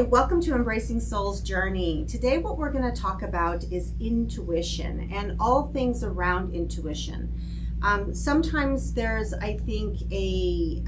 Hi, welcome to Embracing Soul's Journey. Today what we're going to talk about is intuition and all things around intuition. Sometimes there's, I think, a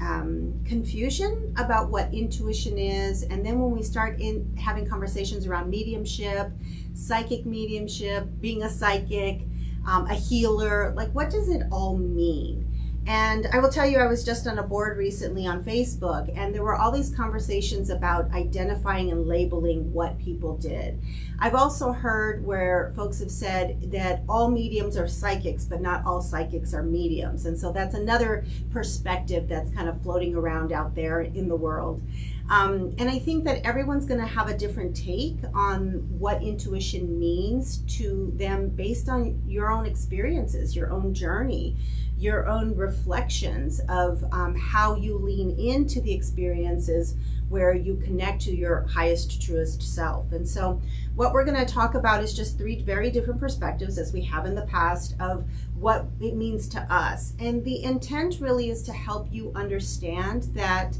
confusion about what intuition is, and then when we start having conversations around mediumship, psychic mediumship, being a psychic, a healer, like what does it all mean? And I will tell you, I was just on a board recently on Facebook, and there were all these conversations about identifying and labeling what people did. I've also heard where folks have said that all mediums are psychics, but not all psychics are mediums. And so that's another perspective that's kind of floating around out there in the world. And I think that everyone's going to have a different take on what intuition means to them based on your own experiences, your own journey, your own reflections of how you lean into the experiences where you connect to your highest, truest self. And so what we're going to talk about is just three very different perspectives, as we have in the past, of what it means to us. And the intent really is to help you understand that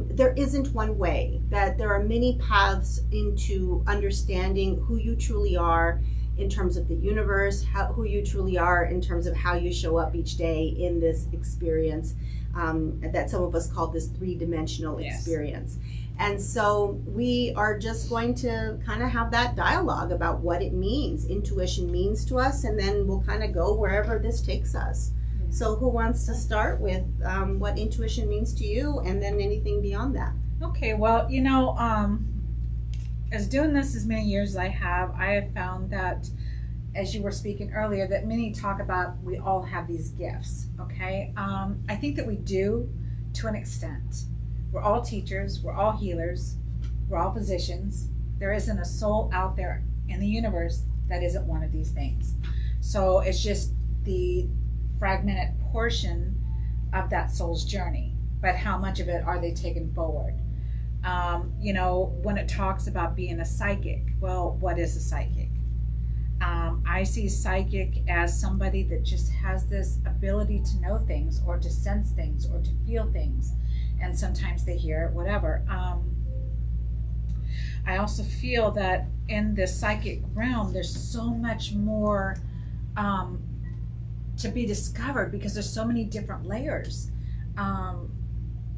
there isn't one way, that there are many paths into understanding who you truly are in terms of the universe, who you truly are in terms of how you show up each day in this experience that some of us call this three-dimensional experience. And so we are just going to kind of have that dialogue about what it means, intuition means to us, and then we'll kind of go wherever this takes us. So who wants to start with what intuition means to you, and then anything beyond that? Okay, well, you know, as doing this as many years as I have found that, as you were speaking earlier, that many talk about we all have these gifts, okay? I think that we do to an extent. We're all teachers, we're all healers, we're all physicians. There isn't a soul out there in the universe that isn't one of these things. So it's just the fragmented portion of that soul's journey, but how much of it are they taking forward? You know, when it talks about being a psychic, well, what is a psychic? I see psychic as somebody that just has this ability to know things or to sense things or to feel things, and sometimes they hear it, whatever. I also feel that in the psychic realm there's so much more to be discovered, because there's so many different layers.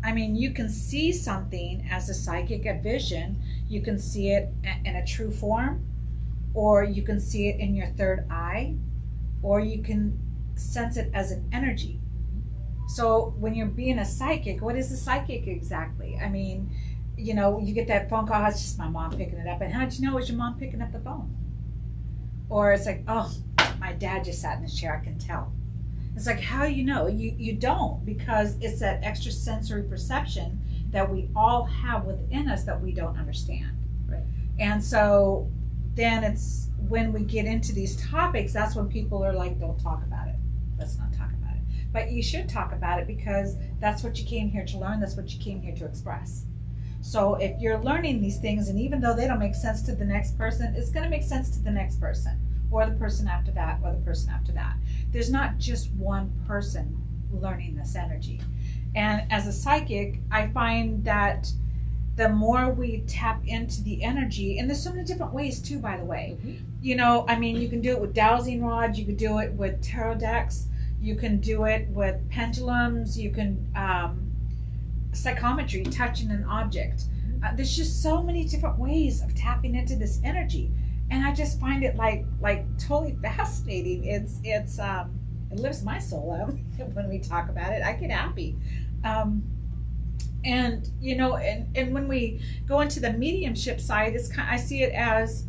I mean, you can see something as a psychic, a vision. You can see it in a true form, or you can see it in your third eye, or you can sense it as an energy. So when you're being a psychic, what is a psychic exactly? I mean, you know, you get that phone call, it's just my mom picking it up. And how'd you know it was your mom picking up the phone? Or it's like, oh, my dad just sat in his chair, I can tell. It's like, how do you know? You don't, because it's that extra sensory perception that we all have within us that we don't understand. Right. And so then it's when we get into these topics, that's when people are like, don't talk about it. Let's not talk about it. But you should talk about it, because that's what you came here to learn. That's what you came here to express. So if you're learning these things, and even though they don't make sense to the next person, it's going to make sense to the next person, or the person after that, or the person after that. There's not just one person learning this energy. And as a psychic, I find that the more we tap into the energy, and there's so many different ways too, by the way. Mm-hmm. You know, I mean, you can do it with dowsing rods, you can do it with tarot decks, you can do it with pendulums, you can, psychometry, touching an object. There's just so many different ways of tapping into this energy. And I just find it like totally fascinating. It lifts my soul up when we talk about it. I get happy. And you know, and when we go into the mediumship side, I see it as,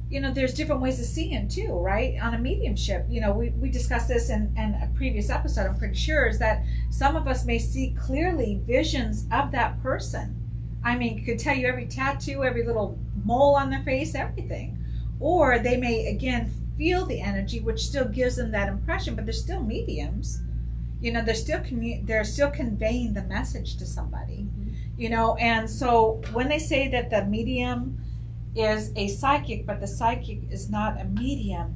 you know, there's different ways of seeing too, right? On a mediumship, you know, we discussed this in a previous episode, I'm pretty sure, is that some of us may see clearly visions of that person. I mean, could tell you every tattoo, every little mole on their face, everything. Or they may, again, feel the energy, which still gives them that impression, but they're still mediums. You know, they're still conveying the message to somebody. Mm-hmm. You know, and so when they say that the medium is a psychic, but the psychic is not a medium,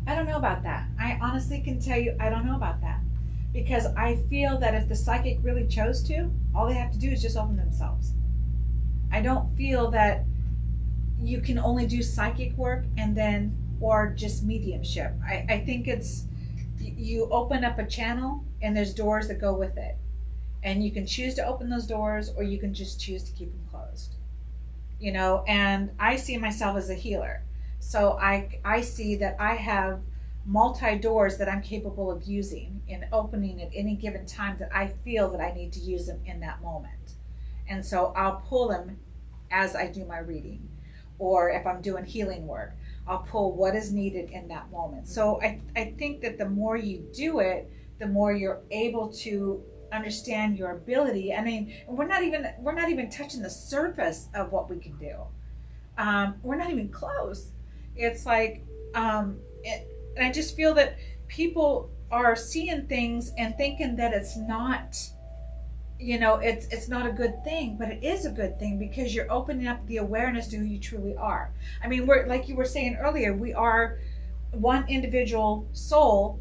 I don't know about that. I honestly can tell you, I don't know about that. Because I feel that if the psychic really chose to, all they have to do is just open themselves. I don't feel that you can only do psychic work and then, or just mediumship. I think it's, you open up a channel and there's doors that go with it. And you can choose to open those doors, or you can just choose to keep them closed. You know, and I see myself as a healer. So I see that I have multi-doors that I'm capable of using and opening at any given time that I feel that I need to use them in that moment. And so I'll pull them as I do my reading. Or if I'm doing healing work, I'll pull what is needed in that moment. So I think that the more you do it, the more you're able to understand your ability. I mean, we're not even touching the surface of what we can do. We're not even close. It's like, and I just feel that people are seeing things and thinking that it's not, you know, it's not a good thing, but it is a good thing because you're opening up the awareness to who you truly are. I mean, we're, like you were saying earlier, we are one individual soul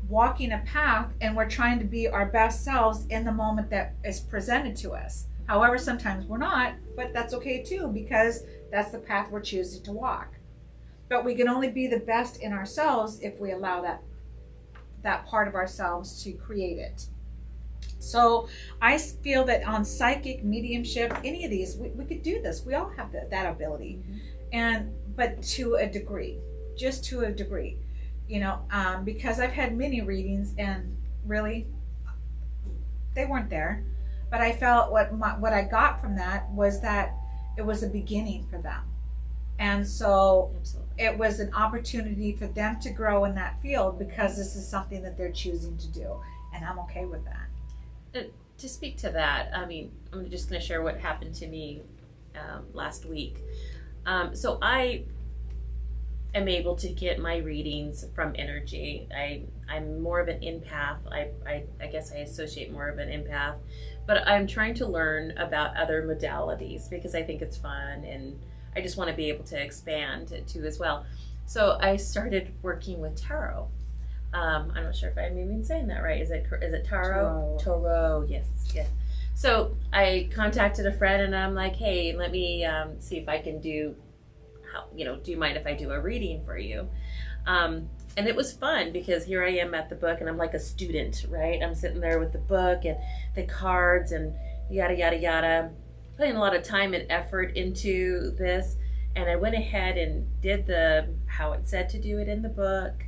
walking a path, and we're trying to be our best selves in the moment that is presented to us. However, sometimes we're not, but that's okay too, because that's the path we're choosing to walk. But we can only be the best in ourselves if we allow that part of ourselves to create it. So I feel that on psychic, mediumship, any of these, we could do this. We all have that ability. Mm-hmm. But to a degree, just to a degree. You know, because I've had many readings and really they weren't there, but I felt what I got from that was that it was a beginning for them. And so Absolutely. It was an opportunity for them to grow in that field because this is something that they're choosing to do. And I'm okay with that. To speak to that, I mean, I'm just going to share what happened to me last week. So I am able to get my readings from energy. I'm more of an empath. I guess I associate more of an empath, but I'm trying to learn about other modalities because I think it's fun and I just want to be able to expand it too as well. So I started working with tarot. I'm not sure if I'm even saying that right. Is it tarot? Tarot, yes. So I contacted a friend and I'm like, hey, let me see if I can do you mind if I do a reading for you? And it was fun because here I am at the book and I'm like a student, right? I'm sitting there with the book and the cards and yada, yada, yada, putting a lot of time and effort into this. And I went ahead and did how it said to do it in the book,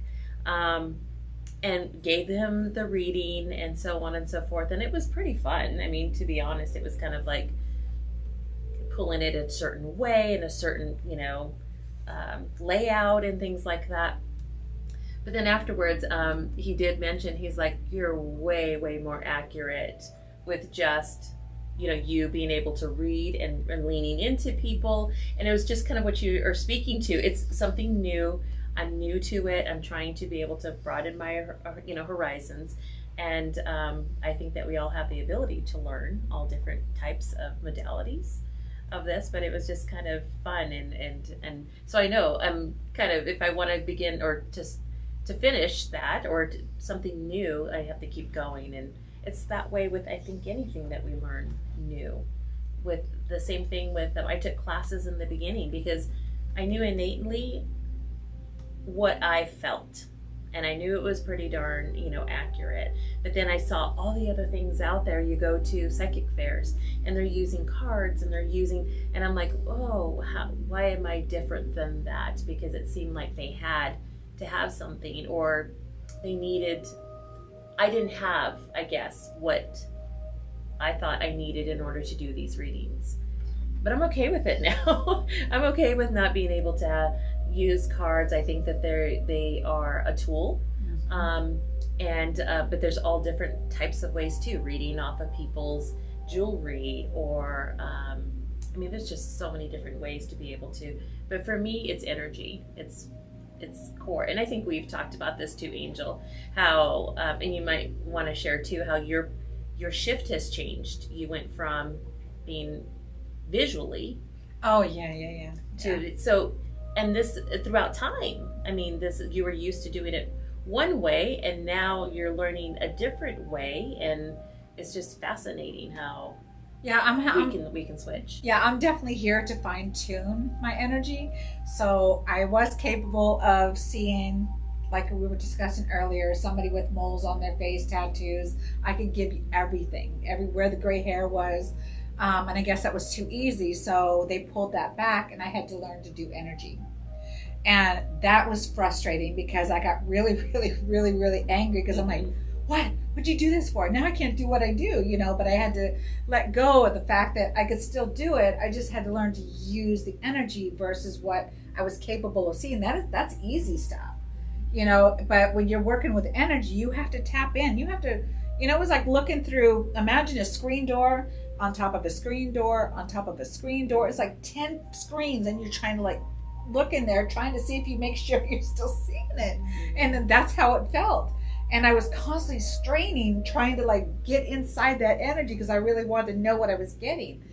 and gave him the reading and so on and so forth. And it was pretty fun. I mean, to be honest, it was kind of like pulling it a certain way in a certain, layout and things like that. But then afterwards, he did mention, he's like, you're way, way more accurate with just, you being able to read and leaning into people. And it was just kind of what you are speaking to. It's something new. I'm new to it. I'm trying to be able to broaden my, horizons. And I think that we all have the ability to learn all different types of modalities of this, but it was just kind of fun. And so I know I'm kind of, if I want to begin or just to finish that or something new, I have to keep going. And it's that way with, I think, anything that we learn new. With the same thing with, I took classes in the beginning because I knew innately what I felt. And I knew it was pretty darn, accurate. But then I saw all the other things out there. You go to psychic fairs and they're using cards and and I'm like, oh, why am I different than that? Because it seemed like they had to have something, or they needed, I didn't have, I guess, what I thought I needed in order to do these readings. But I'm okay with it now. I'm okay with not being able to use cards. I think that they are a tool, but there's all different types of ways too. Reading off of people's jewelry, or there's just so many different ways to be able to. But for me, it's energy. It's core, and I think we've talked about this too, Angel. How and you might want to share too how your shift has changed. You went from being visually. Oh yeah. So. And this throughout time, you were used to doing it one way, and now you're learning a different way, and it's just fascinating how Yeah, we can switch. Yeah, I'm definitely here to fine tune my energy. So I was capable of seeing, like we were discussing earlier, somebody with moles on their face, tattoos. I could give you everything, everywhere the gray hair was. And I guess that was too easy. So they pulled that back and I had to learn to do energy. And that was frustrating because I got really angry because I'm like, what? What'd you do this for? Now I can't do what I do, but I had to let go of the fact that I could still do it. I just had to learn to use the energy versus what I was capable of seeing. That's easy stuff, but when you're working with energy, you have to tap in. You have to, it was like looking through, imagine a screen door on top of a screen door on top of a screen door. It's like 10 screens and you're trying to like look in there, trying to see if you make sure you're still seeing it. And then that's how it felt. And I was constantly straining, trying to like get inside that energy because I really wanted to know what I was getting.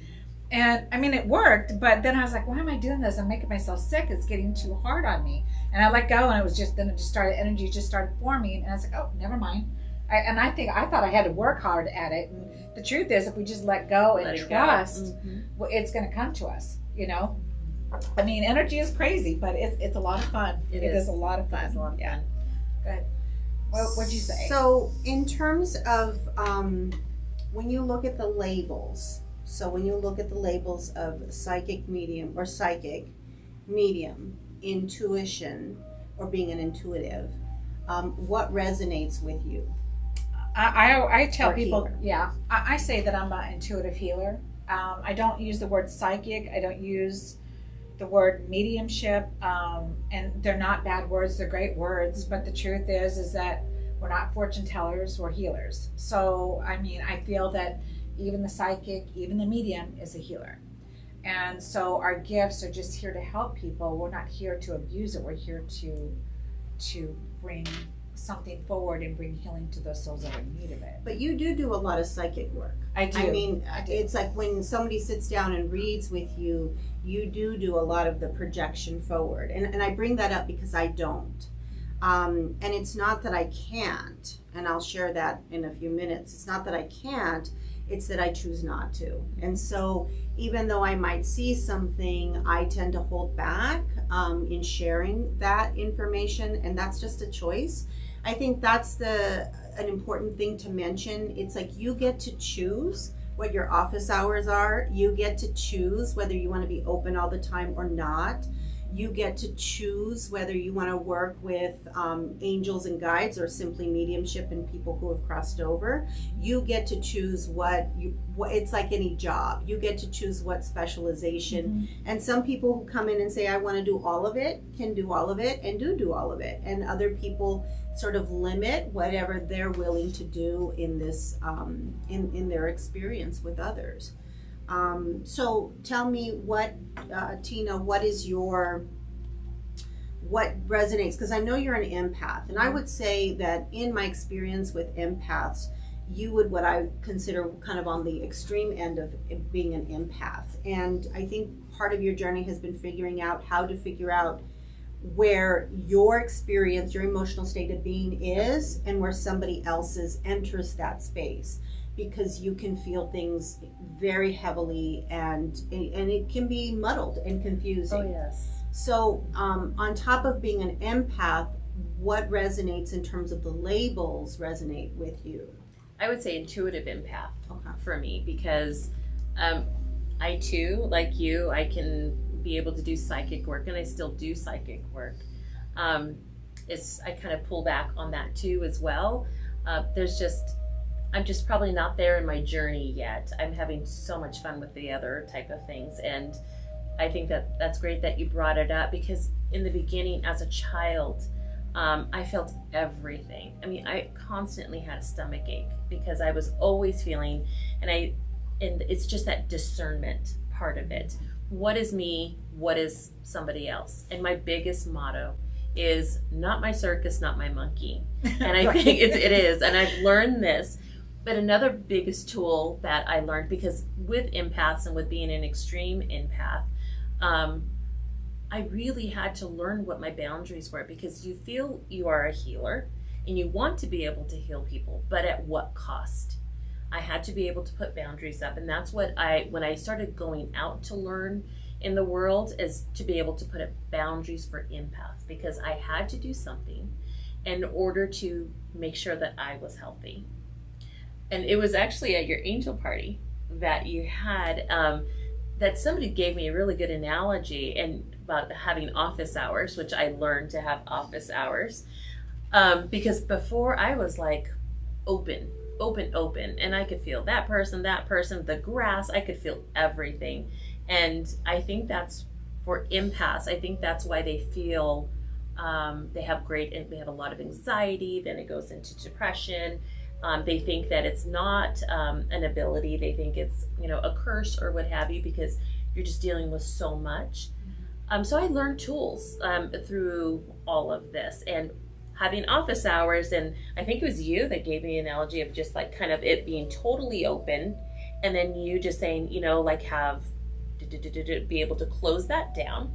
And I mean, it worked, but then I was like, why am I doing this? I'm making myself sick. It's getting too hard on me. And I let go, and energy just started forming. And I was like, oh, never mind. I thought I had to work hard at it. And the truth is, if we just let go and trust, well, it's going to come to us, I mean, energy is crazy, but it's a lot of fun. It is a lot of fun. It's a lot of fun. Go ahead. What'd you say? So in terms of when you look at the labels, of psychic medium or psychic medium, intuition, or being an intuitive, what resonates with you? I tell people, healer. I say that I'm an intuitive healer. I don't use the word psychic. I don't use the word mediumship, and they're not bad words, they're great words, but the truth is that we're not fortune tellers, we're healers. So I mean, I feel that even the psychic, even the medium is a healer. And so our gifts are just here to help people. We're not here to abuse it. We're here to bring something forward and bring healing to those souls that are in need of it. But you do a lot of psychic work. I do. I mean, it's like when somebody sits down and reads with you, you do a lot of the projection forward. And I bring that up because I don't. And it's not that I can't, and I'll share that in a few minutes. It's not that I can't, it's that I choose not to. And so even though I might see something, I tend to hold back in sharing that information, and that's just a choice. I think that's an important thing to mention. It's like you get to choose what your office hours are. You get to choose whether you want to be open all the time or not. You get to choose whether you want to work with angels and guides or simply mediumship and people who have crossed over. You get to choose what it's like any job. You get to choose what specialization. And some people who come in and say, I want to do all of it, can do all of it and do all of it. And other people sort of limit whatever they're willing to do in this, in their experience with others. So tell me Tina, what resonates? Because I know you're an empath, and I would say that in my experience with empaths, you would what I consider kind of on the extreme end of being an empath. And I think part of your journey has been figuring out how to figure out where your experience, your emotional state of being is, and where somebody else's enters that space. Because you can feel things very heavily, and it can be muddled and confusing. Oh, yes. So on top of being an empath, what resonates in terms of the labels resonate with you? I would say intuitive empath for me, because I too, like you, I can be able to do psychic work, and I still do psychic work. I kind of pull back on that too as well. I'm just probably not there in my journey yet. I'm having so much fun with the other type of things. And I think that's great that you brought it up, because in the beginning as a child, I felt everything. I mean, I constantly had a stomach ache because I was always feeling, and it's just that discernment part of it. What is me? What is somebody else? And my biggest motto is not my circus, not my monkey. And I think it is. And I've learned this. But another biggest tool that I learned, because with empaths and with being an extreme empath, I really had to learn what my boundaries were, because you feel you are a healer and you want to be able to heal people, but at what cost? I had to be able to put boundaries up. And that's what when I started going out to learn in the world, is to be able to put up boundaries for empaths, because I had to do something in order to make sure that I was healthy. And it was actually at your angel party that you had, that somebody gave me a really good analogy and about having office hours, which I learned to have office hours. Because before I was like open, and I could feel that person, the grass, I could feel everything. And I think that's for empaths. I think that's why they feel they have a lot of anxiety. Then it goes into depression. They think that it's not an ability. They think it's, a curse or what have you, because you're just dealing with so much. So I learned tools through all of this, and having office hours. And I think it was you that gave me an analogy of just like kind of it being totally open, and then you just saying, like have be able to close that down,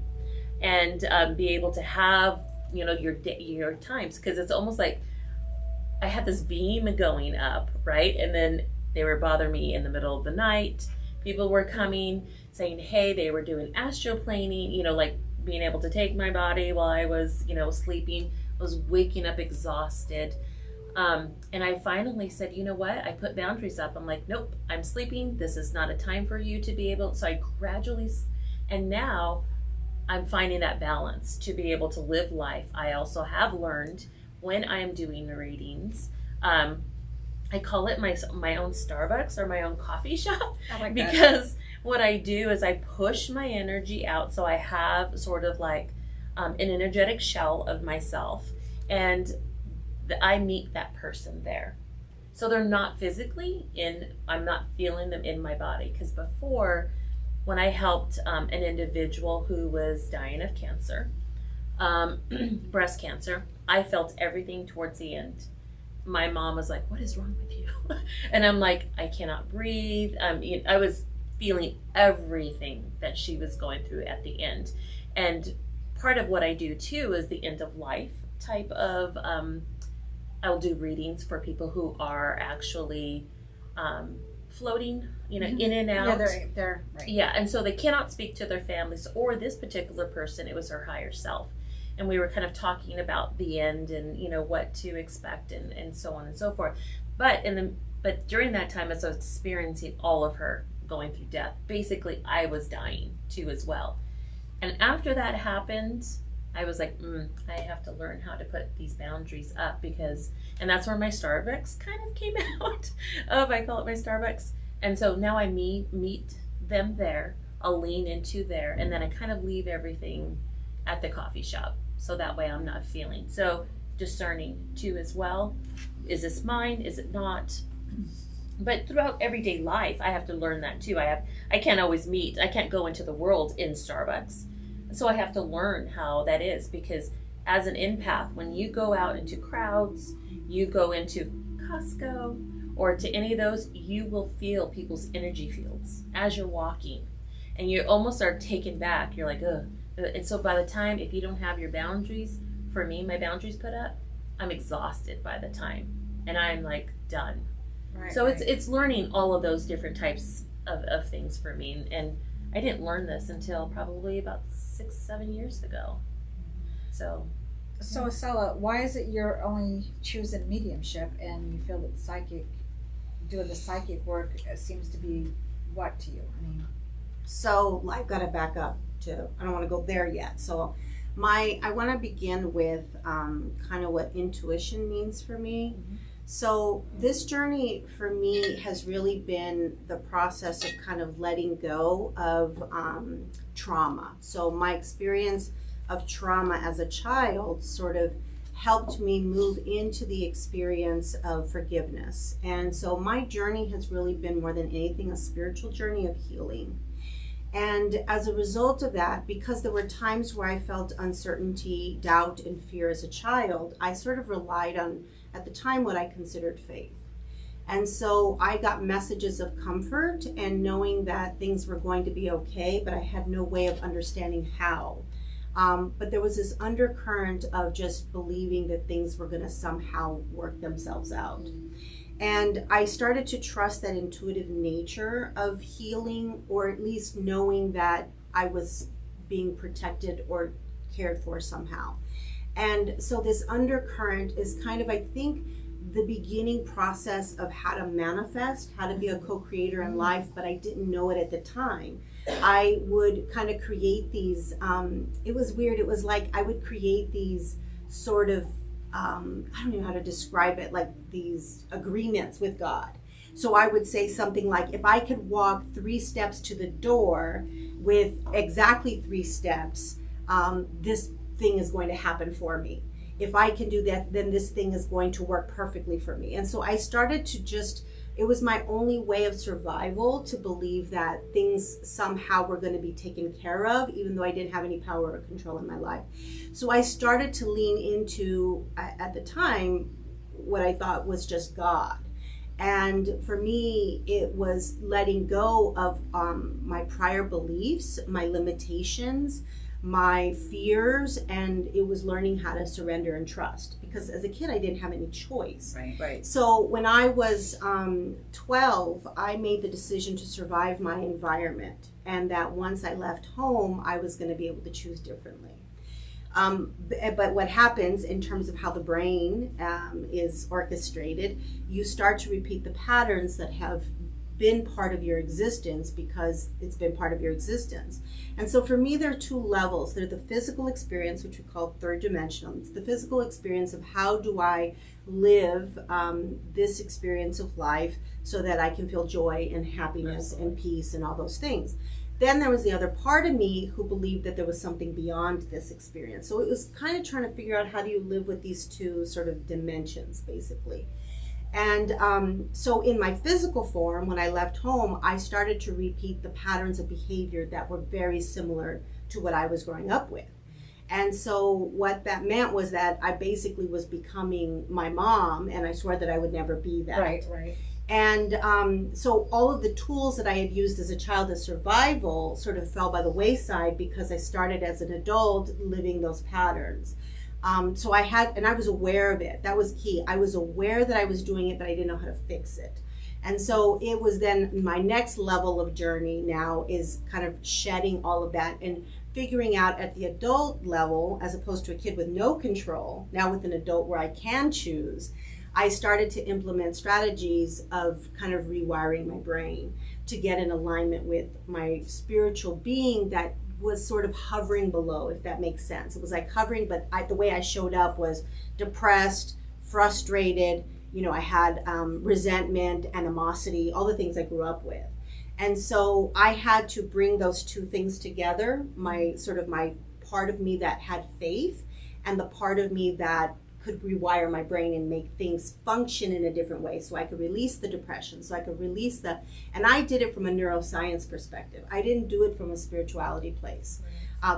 and be able to have your times, because it's almost like I had this beam going up, right? And then they were bothering me in the middle of the night. People were coming saying, hey, they were doing astroplaning, like being able to take my body while I was, sleeping. I was waking up exhausted. And I finally said, you know what? I put boundaries up. I'm like, nope, I'm sleeping. This is not a time for you to be able. So I gradually, and now I'm finding that balance to be able to live life. I also have learned when I am doing the readings, I call it my own Starbucks or my own coffee shop. I like because that. What I do is I push my energy out. So I have sort of like an energetic shell of myself, and I meet that person there. So they're not physically I'm not feeling them in my body. Because before, when I helped an individual who was dying of cancer, breast cancer, I felt everything towards the end. My mom was like, what is wrong with you? And I'm like, I cannot breathe. I was feeling everything that she was going through at the end. And part of what I do too is the end of life type of, I'll do readings for people who are actually floating, in and out. Yeah, they're right. Yeah, and so they cannot speak to their families, or this particular person, it was her higher self. And we were kind of talking about the end and, what to expect and so on and so forth. But during that time, as I was experiencing all of her going through death, basically I was dying too as well. And after that happened, I was like, I have to learn how to put these boundaries up, and that's where my Starbucks kind of came out of. I call it my Starbucks. And so now I meet them there. I'll lean into there, and then I kind of leave everything at the coffee shop. So that way I'm not feeling. So discerning too as well. Is this mine? Is it not? But throughout everyday life, I have to learn that too. I can't always I can't go into the world in Starbucks. So I have to learn how that is, because as an empath, when you go out into crowds, you go into Costco or to any of those, you will feel people's energy fields as you're walking. And you almost are taken back. You're like, ugh. And so by the time, if you don't have your boundaries, for me, my boundaries put up, I'm exhausted by the time. And I'm like done. Right, so right. it's learning all of those different types of things for me. And I didn't learn this until probably about 6-7 years ago. So ISELA, why is it you're only choosing mediumship, and you feel that doing the psychic work seems to be what to you? I mean, So I've got to back up to, I don't want to go there yet. So I want to begin with kind of what intuition means for me. Mm-hmm. So this journey for me has really been the process of kind of letting go of trauma. So my experience of trauma as a child sort of helped me move into the experience of forgiveness. And so my journey has really been more than anything a spiritual journey of healing. And as a result of that, because there were times where I felt uncertainty, doubt, and fear as a child, I sort of relied on, at the time, what I considered faith. And so I got messages of comfort and knowing that things were going to be okay, but I had no way of understanding how. But there was this undercurrent of just believing that things were going to somehow work themselves out. And I started to trust that intuitive nature of healing, or at least knowing that I was being protected or cared for somehow. And so this undercurrent is kind of, I think, the beginning process of how to manifest, how to be a co-creator in life, but I didn't know it at the time. I would kind of create these, it was weird. It was like I would create these sort of, I don't know how to describe it, like these agreements with God. So I would say something like, if I could walk 3 steps to the door with exactly 3 steps, this thing is going to happen for me. If I can do that, then this thing is going to work perfectly for me. And so I started to just, it was my only way of survival to believe that things somehow were going to be taken care of, even though I didn't have any power or control in my life. So I started to lean into, at the time, what I thought was just God. And for me, it was letting go of my prior beliefs, my limitations, my fears, and it was learning how to surrender and trust, because as a kid I didn't have any choice. Right. So when I was 12, I made the decision to survive my environment, and that once I left home I was going to be able to choose differently. But what happens in terms of how the brain is orchestrated, you start to repeat the patterns that have been part of your existence because it's been part of your existence. And so for me, there are 2 levels. There's the physical experience, which we call 3rd dimensional. It's the physical experience of how do I live this experience of life so that I can feel joy and happiness and peace and all those things. Then there was the other part of me who believed that there was something beyond this experience. So it was kind of trying to figure out, how do you live with these 2 sort of dimensions, basically. And so in my physical form, when I left home, I started to repeat the patterns of behavior that were very similar to what I was growing up with. And so what that meant was that I basically was becoming my mom, and I swore that I would never be that. Right. And so all of the tools that I had used as a child as survival sort of fell by the wayside because I started as an adult living those patterns. So I had, and I was aware of it. That was key. I was aware that I was doing it, but I didn't know how to fix it. And so it was then my next level of journey now is kind of shedding all of that and figuring out at the adult level, as opposed to a kid with no control, now with an adult where I can choose, I started to implement strategies of kind of rewiring my brain to get in alignment with my spiritual being that was sort of hovering below, if that makes sense. It was like hovering, but the way I showed up was depressed, frustrated. You know, I had resentment, animosity, all the things I grew up with. And so I had to bring those 2 things together, my part of me that had faith and the part of me that could rewire my brain and make things function in a different way, so I could release the depression, so I could release and I did it from a neuroscience perspective. I didn't do it from a spirituality place.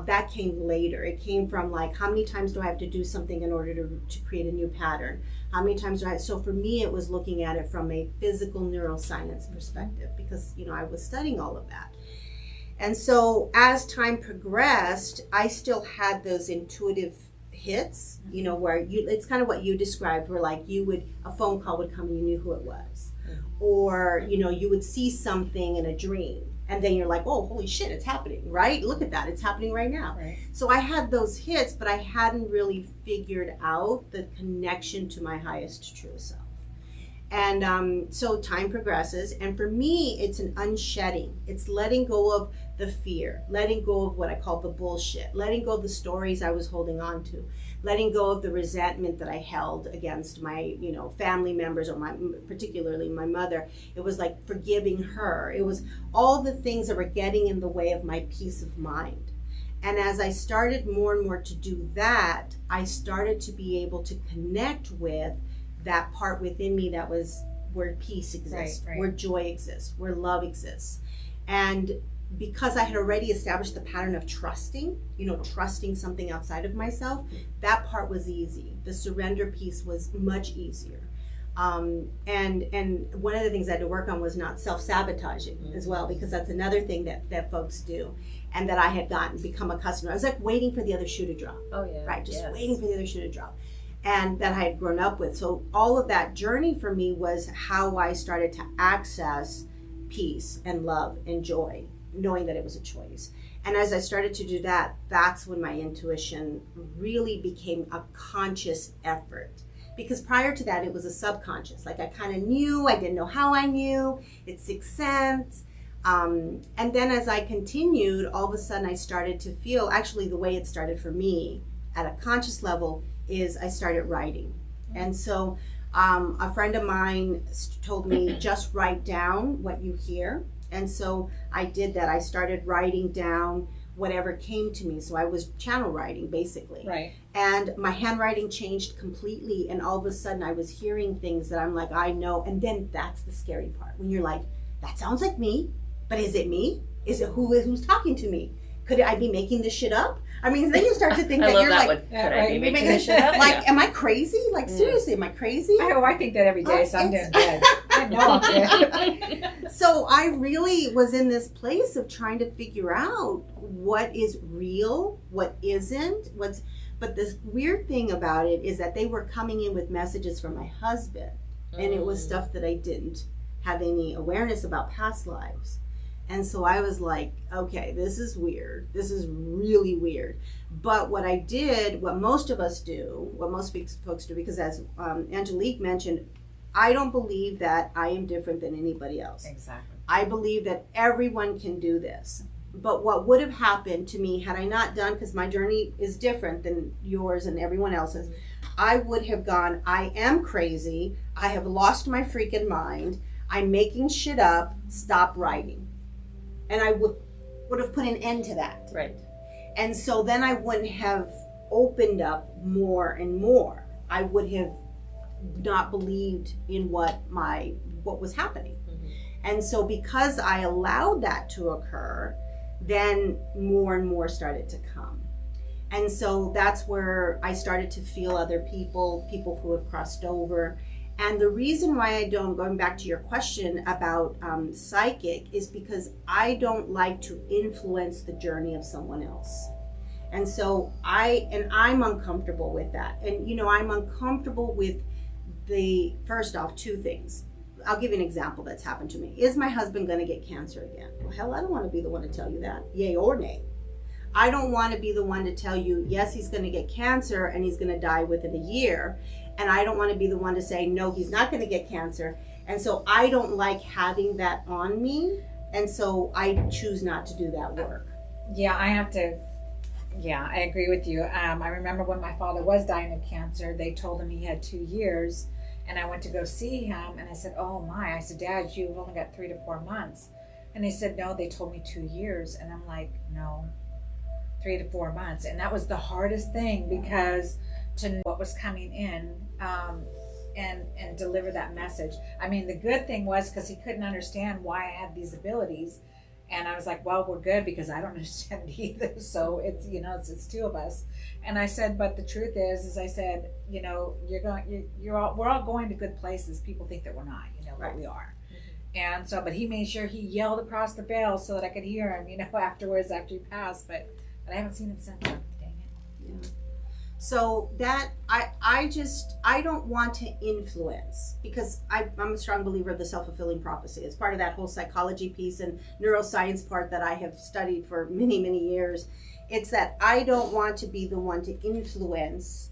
That came later. It came from like, how many times do I have to do something in order to create a new pattern? How many times do I, so for me it was looking at it from a physical neuroscience perspective, because, you know, I was studying all of that. And so as time progressed, I still had those intuitive hits, you know, where it's kind of what you described, where like a phone call would come and you knew who it was. Or, you know, you would see something in a dream and then you're like, oh, holy shit, it's happening, right? Look at that, it's happening right now. Right. So I had those hits, but I hadn't really figured out the connection to my highest true self. And so time progresses, and for me, it's an unshedding. It's letting go of the fear, letting go of what I call the bullshit, letting go of the stories I was holding on to, letting go of the resentment that I held against my, you know, family members, or particularly my mother. It was like forgiving her. It was all the things that were getting in the way of my peace of mind. And as I started more and more to do that, I started to be able to connect with that part within me that was where peace exists, right. where joy exists, where love exists. And because I had already established the pattern of trusting, you know, trusting something outside of myself, that part was easy. The surrender piece was much easier. And one of the things I had to work on was not self-sabotaging as well, because that's another thing that folks do, and that I had become accustomed to. I was like waiting for the other shoe to drop. Oh yeah. Right, just yes. waiting for the other shoe to drop. and that I had grown up with. So all of that journey for me was how I started to access peace and love and joy, knowing that it was a choice. And as I started to do that, that's when my intuition really became a conscious effort. Because prior to that, it was a subconscious. Like I kind of knew, I didn't know how I knew, it's sixth sense. And then as I continued, all of a sudden I started to feel, actually the way it started for me at a conscious level is I started writing. And so a friend of mine told me, just write down what you hear. And so I did that. I started writing down whatever came to me. So I was channel writing, basically. Right. And my handwriting changed completely. And all of a sudden I was hearing things that I'm like, I know. And then that's the scary part. When you're like, that sounds like me, but is it me? Is it who's talking to me? Could I be making this shit up? I mean, then you start to think that you're that like, one. Could I be making this shit up? like, am I crazy? Like, seriously, am I crazy? I think that every day, so I'm doing good. I know I'm good. So I really was in this place of trying to figure out what is real, what isn't, but the weird thing about it is that they were coming in with messages from my husband, and it was stuff that I didn't have any awareness about past lives. And so I was like, okay, this is weird. This is really weird. But what I did, what most of us do, what most folks do, because as Angelique mentioned, I don't believe that I am different than anybody else. Exactly. I believe that everyone can do this. But what would have happened to me had I not done, because my journey is different than yours and everyone else's, I would have gone, I am crazy. I have lost my freaking mind. I'm making shit up. Stop writing. And I would have put an end to that. Right. And so then I wouldn't have opened up more and more. I would have not believed in what was happening. Mm-hmm. And so because I allowed that to occur, then more and more started to come. And so that's where I started to feel other people who have crossed over. And the reason why I don't, going back to your question about psychic, is because I don't like to influence the journey of someone else. And so I'm uncomfortable with that. And, I'm uncomfortable with first off, two things. I'll give you an example that's happened to me. Is my husband going to get cancer again? Well, hell, I don't want to be the one to tell you that, yay or nay. I don't want to be the one to tell you, yes, he's going to get cancer and he's going to die within a year. And I don't want to be the one to say, no, he's not going to get cancer. And so I don't like having that on me. And so I choose not to do that work. Yeah, I agree with you. I remember when my father was dying of cancer, they told him he had 2 years. And I went to go see him and I said, oh my, I said, Dad, you've only got 3 to 4 months. And they said, no, they told me 2 years. And I'm like, no, 3 to 4 months. And that was the hardest thing, because to know what was coming in and deliver that message. I mean, the good thing was because he couldn't understand why I had these abilities. And I was like, well, we're good because I don't understand it either. So it's, it's two of us. And I said, but the truth is I said, we're all going to good places. People think that we're not, but we are. Mm-hmm. And so, but he made sure he yelled across the veil so that I could hear him, afterwards, after he passed. But I haven't seen him since then. Dang it. Yeah. So that I don't want to influence, because I'm a strong believer of the self-fulfilling prophecy. It's part of that whole psychology piece and neuroscience part that I have studied for many, many years. It's that I don't want to be the one to influence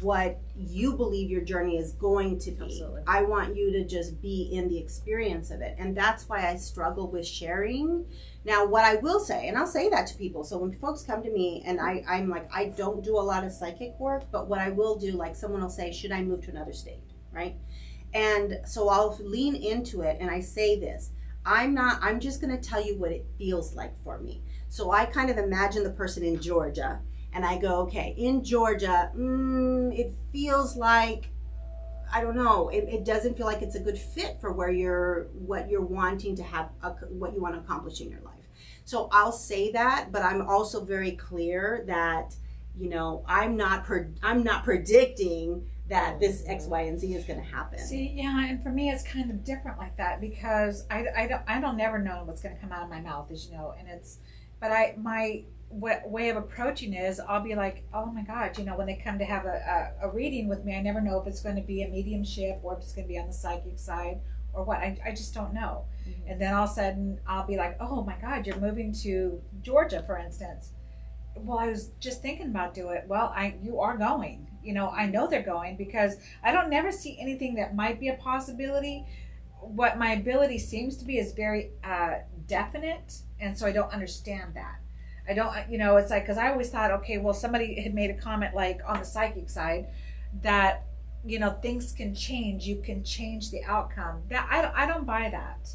what you believe your journey is going to be. Absolutely. I want you to just be in the experience of it. And that's why I struggle with sharing. Now, what I will say, and I'll say that to people, so when folks come to me and I'm like, I don't do a lot of psychic work, but what I will do, like someone will say, should I move to another state, right? And so I'll lean into it and I say this, I'm just gonna tell you what it feels like for me. So I kind of imagine the person in Georgia, and I go, okay, in Georgia, it feels like, I don't know, it doesn't feel like it's a good fit for what you're wanting to have, what you want to accomplish in your life. So I'll say that, but I'm also very clear that, I'm not predicting that this X, Y, and Z is going to happen. See, yeah, and for me, it's kind of different like that, because I don't never know what's going to come out of my mouth, as you know, and but way of approaching it is I'll be like, oh my God, when they come to have a reading with me, I never know if it's going to be a mediumship or if it's going to be on the psychic side or what. I just don't know. Mm-hmm. And then all of a sudden I'll be like, oh my God, you're moving to Georgia, for instance. Well, I was just thinking about doing it. Well, you are going. I know they're going because I don't never see anything that might be a possibility. What my ability seems to be is very definite, and so I don't understand that. I don't, it's like, because I always thought, okay, well, somebody had made a comment like on the psychic side that, things can change. You can change the outcome. That I don't buy that.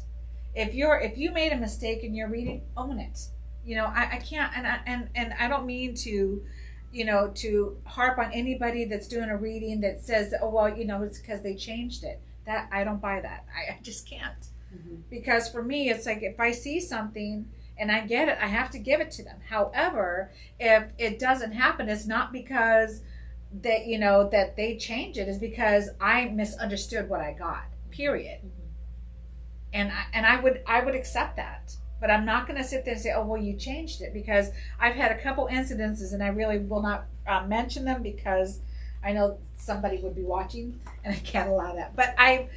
If you made a mistake in your reading, own it. I can't, and I don't mean to, to harp on anybody that's doing a reading that says, oh, well, it's because they changed it. That I don't buy that. I just can't. Mm-hmm. Because for me, it's like if I see something and I get it, I have to give it to them. However, if it doesn't happen, it's not because that that they change it. It's because I misunderstood what I got. Period. Mm-hmm. And I would accept that. But I'm not going to sit there and say, oh, well, you changed it, because I've had a couple incidences, and I really will not mention them because I know somebody would be watching, and I can't allow that. But I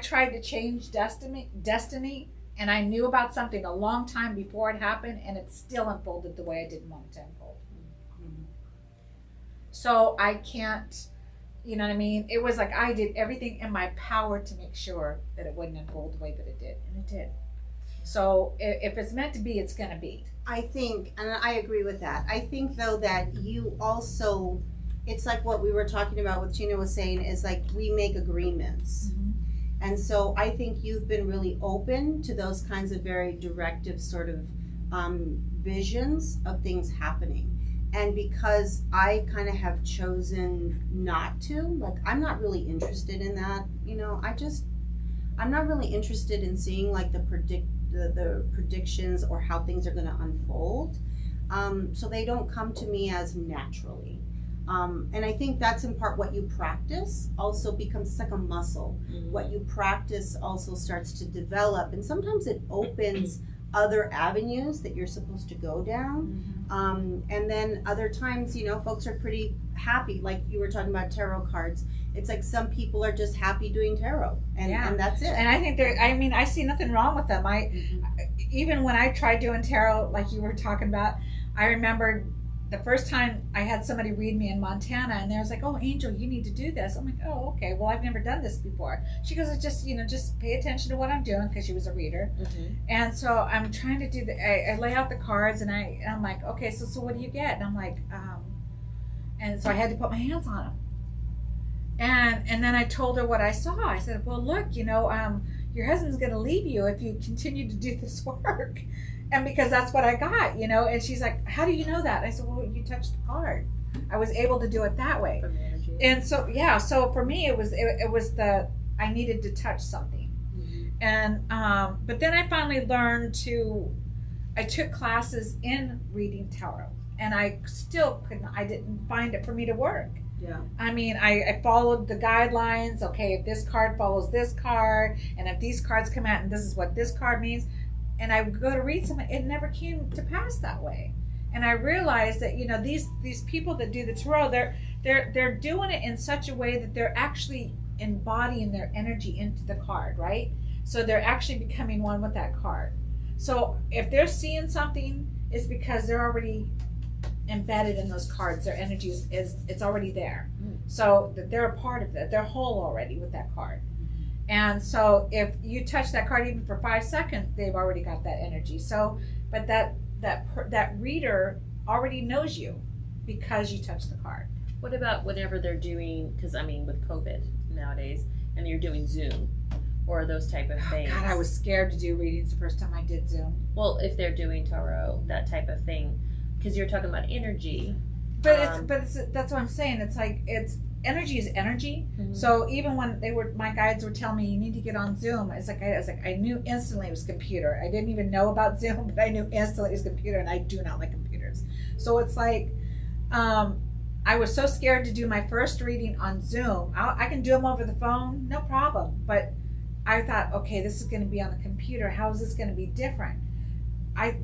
tried to change destiny, and I knew about something a long time before it happened, and it still unfolded the way I didn't want it to unfold. Mm-hmm. So I can't, you know what I mean? It was like I did everything in my power to make sure that it wouldn't unfold the way that it did, and it did. So if it's meant to be, it's going to be. I think, and I agree with that. I think, though, that you also, it's like what we were talking about, what Tina was saying, is like we make agreements. Mm-hmm. And so I think you've been really open to those kinds of very directive sort of visions of things happening. And because I kind of have chosen not to, like, I'm not really interested in that. I'm not really interested in seeing like the predictions or how things are going to unfold. So they don't come to me as naturally. And I think that's in part what you practice also becomes like a muscle. Mm-hmm. What you practice also starts to develop, and sometimes it opens other avenues that you're supposed to go down. Mm-hmm. And then other times, folks are pretty happy. Like you were talking about tarot cards. It's like some people are just happy doing tarot, and that's it. And I think I see nothing wrong with them. Even when I tried doing tarot, like you were talking about, I remember the first time I had somebody read me in Montana, and they was like, oh, Angel, you need to do this. I'm like, oh, okay. Well, I've never done this before. She goes, just pay attention to what I'm doing, because she was a reader. Mm-hmm. And so I'm trying to do I lay out the cards, and I'm like, okay, so what do you get? And I'm like, and so I had to put my hands on them. And then I told her what I saw. I said, well, look, your husband's going to leave you if you continue to do this work. And because that's what I got, and she's like, how do you know that? I said, well, you touched the card. I was able to do it that way. And so, so for me, it was I needed to touch something. Mm-hmm. And, but then I finally learned I took classes in reading tarot, and I still I didn't find it for me to work. Yeah. I mean, I followed the guidelines. Okay, if this card follows this card, and if these cards come out, and this is what this card means, and I would go to read something, it never came to pass that way. And I realized that these people that do the tarot, they're doing it in such a way that they're actually embodying their energy into the card, right? So they're actually becoming one with that card. So if they're seeing something, it's because they're already embedded in those cards. Their energy is it's already there. So that they're a part of it. They're whole already with that card. And so if you touch that card even for 5 seconds, they've already got that energy. So, but that reader already knows you because you touched the card. What about whenever they're doing, because with COVID nowadays, and you're doing Zoom or those type of things? God, I was scared to do readings the first time I did Zoom. Well, if they're doing tarot, that type of thing, because you're talking about energy. But that's what I'm saying. It's like energy is energy. Mm-hmm. So even when my guides were telling me you need to get on Zoom, I knew instantly it was computer. I didn't even know about Zoom, but I knew instantly it was computer, and I do not like computers. So it's like, I was so scared to do my first reading on Zoom. I can do them over the phone, no problem. But I thought, okay, this is going to be on the computer. How is this going to be different?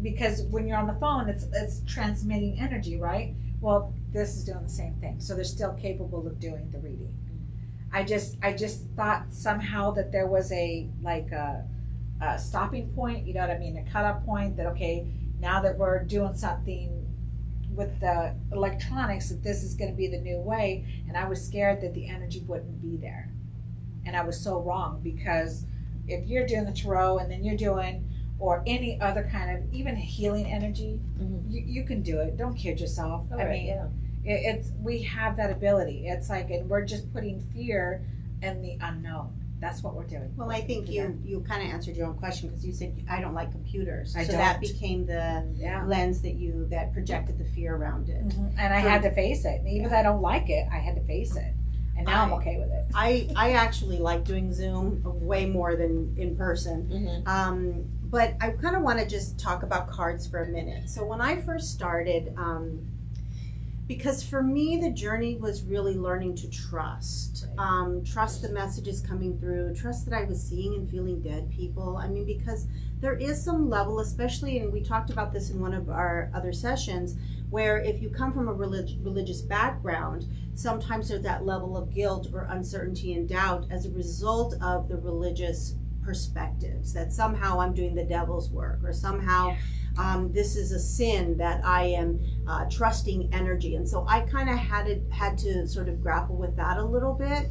because when you're on the phone, it's transmitting energy, right? Well, this is doing the same thing. So they're still capable of doing the reading. I just thought somehow that there was a stopping point, you know what I mean? A cutoff point that, okay, now that we're doing something with the electronics, that this is going to be the new way. And I was scared that the energy wouldn't be there. And I was so wrong, because if you're doing the tarot and then you're doing, or any other kind of even healing energy, you can do it. Don't kid yourself. I mean, it's we have that ability. It's like, and we're just putting fear in the unknown. That's what we're doing. Well, I think you kind of answered your own question, because you said, I don't like computers. I so don't. That became the lens that projected the fear around it. And I had to face it. And even though I don't like it, I had to face it. And now I'm okay with it. I actually like doing Zoom way more than in person. But I kind of want to just talk about cards for a minute. So when I first started, because for me, the journey was really learning to trust. Trust the messages coming through, trust that I was seeing and feeling dead people. I mean, because there is some level, especially, and we talked about this in one of our other sessions, where if you come from a religious background, sometimes there's that level of guilt or uncertainty and doubt as a result of the religious perspectives, that somehow I'm doing the devil's work, or somehow this is a sin, that I am trusting energy. And so I kind of had to sort of grapple with that a little bit,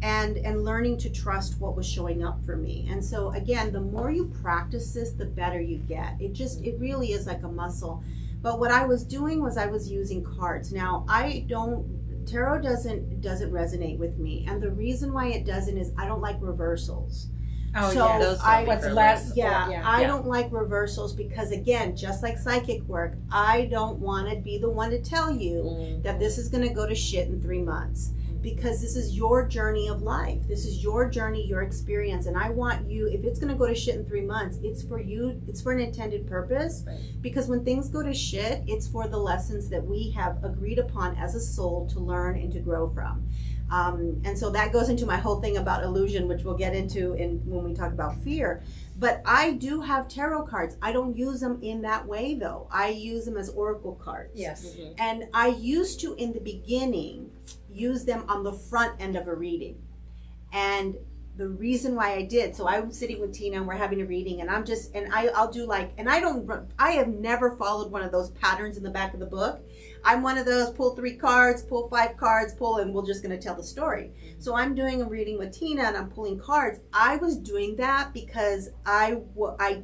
and learning to trust what was showing up for me. And so again, the more you practice this, the better you get. It really is like a muscle. But what I was doing was I was using cards. Now, tarot doesn't resonate with me. And the reason why it doesn't is I don't like reversals. Oh, so yeah. What's less? I don't like reversals, because again, just like psychic work, I don't want to be the one to tell you that this is going to go to shit in 3 months. Because this is your journey of life. This is your journey, your experience. And I want you, if it's going to go to shit in 3 months, it's for you, it's for an intended purpose. Right. Because when things go to shit, it's for the lessons that we have agreed upon as a soul to learn and to grow from. And so that goes into my whole thing about illusion, which we'll get into when we talk about fear. But I do have tarot cards. I don't use them in that way, though. I use them as oracle cards. Yes. And I used to, in the beginning, use them on the front end of a reading. And the reason why I did, so I'm sitting with Tina and we're having a reading, and I'll do like, and I have never followed one of those patterns in the back of the book. I'm one of those, pull 3 cards, pull 5 cards, and we're just going to tell the story. So I'm doing a reading with Tina and I'm pulling cards. I was doing that because I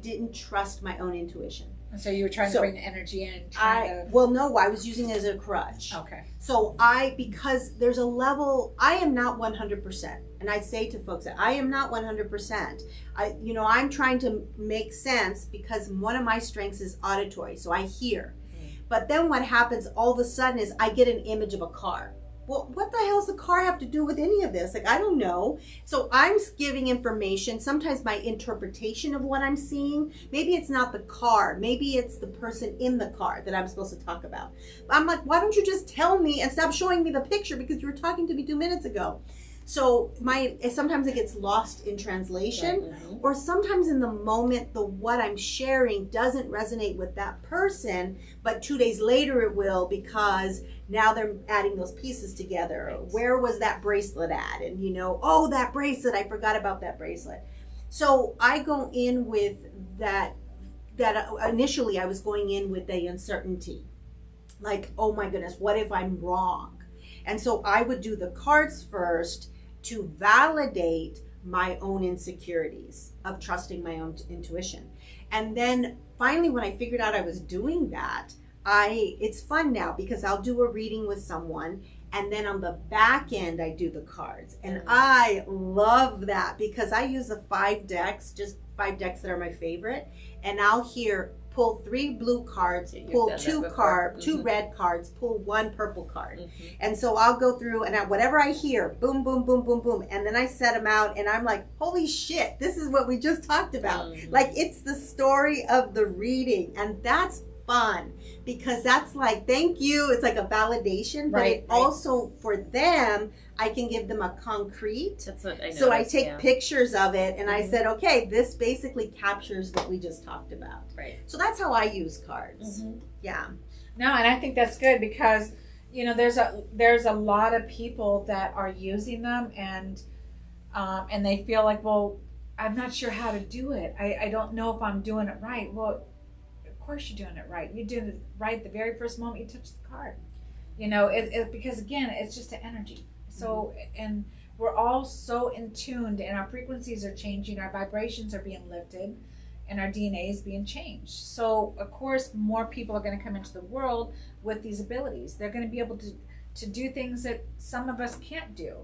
didn't trust my own intuition. And so you were trying to bring the energy in. Well, no, I was using it as a crutch. Okay. So because there's a level, I am not 100%. And I say to folks that I am not 100%. I'm trying to make sense, because one of my strengths is auditory. So I hear. But then what happens all of a sudden is I get an image of a car. Well, what the hell does the car have to do with any of this? Like, I don't know. So I'm giving information, sometimes my interpretation of what I'm seeing. Maybe it's not the car. Maybe it's the person in the car that I'm supposed to talk about. I'm like, why don't you just tell me and stop showing me the picture, because you were talking to me 2 minutes ago. So sometimes it gets lost in translation, or sometimes in the moment, what I'm sharing doesn't resonate with that person, but 2 days later it will, because now they're adding those pieces together. Right. Where was that bracelet at? And oh, that bracelet, I forgot about that bracelet. So I go in with that initially I was going in with the uncertainty. Like, oh my goodness, what if I'm wrong? And so I would do the cards first to validate my own insecurities of trusting my own intuition. And then finally, when I figured out I was doing that, it's fun now, because I'll do a reading with someone, and then on the back end, I do the cards. And I love that, because I use the 5 decks, just 5 decks that are my favorite. And I'll pull 3 blue cards, pull 2 red cards, pull 1 purple card. And so I'll go through, and whatever I hear, boom, boom, boom, boom, boom. And then I set them out, and I'm like, holy shit, this is what we just talked about. Like, it's the story of the reading. And that's fun, because that's like, thank you. It's like a validation, but also for them, I can give them a concrete. That's what I know. So I take yeah. pictures of it, and I Mhm. said, okay, this basically captures what we just talked about. Right. So that's how I use cards. Mhm. Yeah. No, and I think that's good because, you know, there's a lot of people that are using them and they feel like, well, I'm not sure how to do it. I don't know if I'm doing it right. Well, of course you're doing it right. You're doing it right the very first moment you touch the card. You know, because again, it's just an energy. So, and we're all so in tuned, and our frequencies are changing, our vibrations are being lifted, and our DNA is being changed. So, of course, more people are going to come into the world with these abilities. They're going to be able to do things that some of us can't do.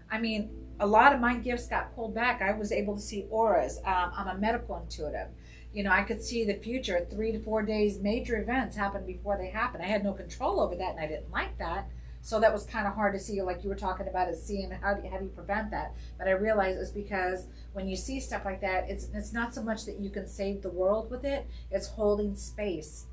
I mean, a lot of my gifts got pulled back. I was able to see auras. I'm a medical intuitive. You know, I could see the future, 3 to 4 days, major events happen before they happen. I had no control over that, and I didn't like that. So that was kind of hard to see, like you were talking about, is seeing how do you prevent that. But I realized it's because when you see stuff like that, it's not so much that you can save the world with it. It's holding space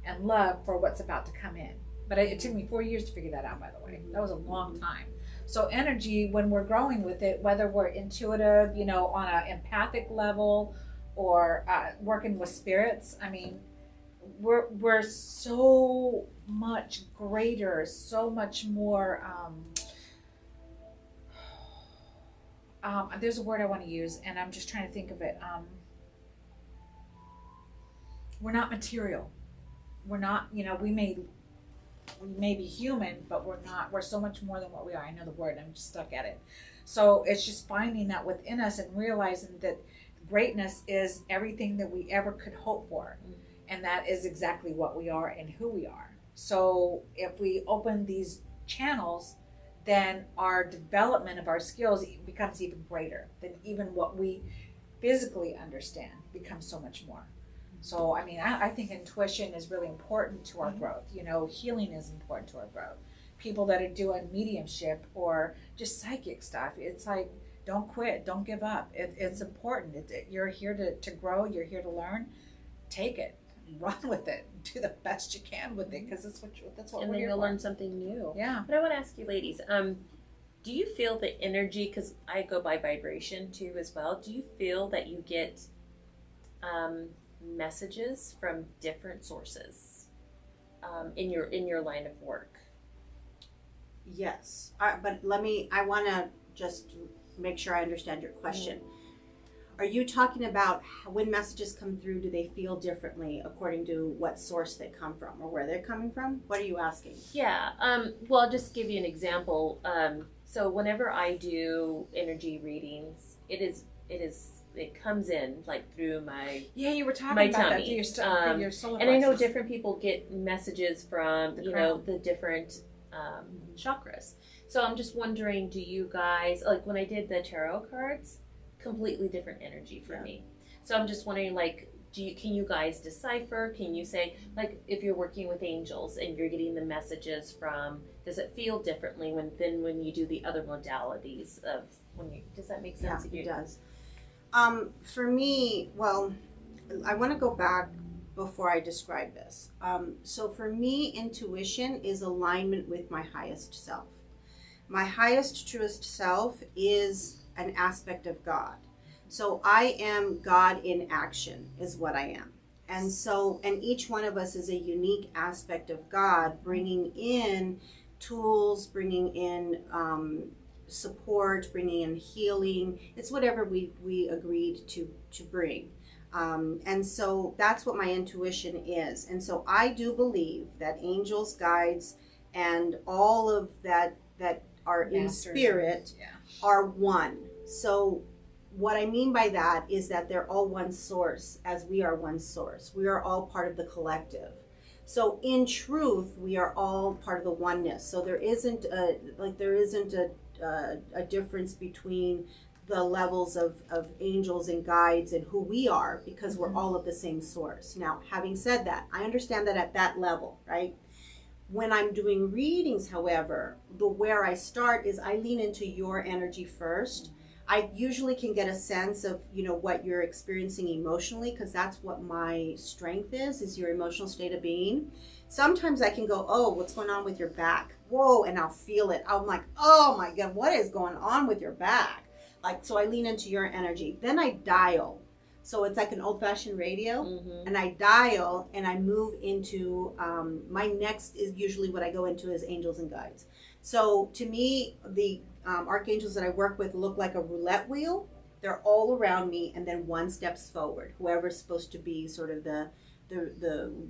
and love for what's about to come in. But it took me 4 years to figure that out, by the way. That was a long time. So energy, when we're growing with it, whether we're intuitive, you know, on an empathic level, or working with spirits, I mean, we're so much greater, so much more. There's a word I want to use, and I'm just trying to think of it. We're not material. We're not. You know, we may be human, but we're not. We're so much more than what we are. I know the word. I'm just stuck at it. So it's just finding that within us and realizing that greatness is everything that we ever could hope for. And that is exactly what we are and who we are. So if we open these channels, then our development of our skills becomes even greater than even what we physically understand, becomes so much more. So, I mean, I think intuition is really important to our growth. You know, healing is important to our growth. People that are doing mediumship or just psychic stuff, it's like, don't quit, don't give up. It's important. You're here to grow, you're here to learn. Take it, run with it, do the best you can with it, because that's what we're here for. And then you'll learn something new. Yeah. But I want to ask you, ladies, do you feel the energy, because I go by vibration too as well, do you feel that you get messages from different sources in your line of work? Yes. But I want to just make sure I understand your question. Are you talking about when messages come through, do they feel differently according to what source they come from or where they're coming from? What are you asking? Yeah. Well, I'll just give you an example. So whenever I do energy readings, it comes in like through my You were talking my about tummy. that through your solar and I know plexus. different people get messages from the different chakras. So I'm just wondering, do you guys, like when I did the tarot cards, completely different energy for me. So I'm just wondering, like, can you guys decipher? Can you say, like, if you're working with angels and you're getting the messages from, does it feel differently than when you do the other modalities of does that make sense? Yeah, it does. For me, well, I want to go back before I describe this. So for me, intuition is alignment with my highest self. My highest, truest self is an aspect of God. So I am God in action is what I am. And so, and each one of us is a unique aspect of God, bringing in tools, bringing in support, bringing in healing. It's whatever we agreed to bring. And so that's what my intuition is. And so I do believe that angels, guides, and all of that are in spirit are one. So what I mean by that is that they're all one source, as we are one source. We are all part of the collective. So in truth, we are all part of the oneness. So there isn't a difference between the levels of angels and guides and who we are, because we're all of the same source. Now, having said that, I understand that at that level, right? When I'm doing readings, however, where I start is I lean into your energy first. I usually can get a sense of, what you're experiencing emotionally, because that's what my strength is your emotional state of being. Sometimes I can go, oh, what's going on with your back? whoa, and I'll feel it. I'm like, oh my God, what is going on with your back? Like, so I lean into your energy. Then I dial. So it's like an old-fashioned radio, and I dial and I move into, my next is usually what I go into is angels and guides. So to me, the archangels that I work with look like a roulette wheel. They're all around me, and then one steps forward, whoever's supposed to be sort of the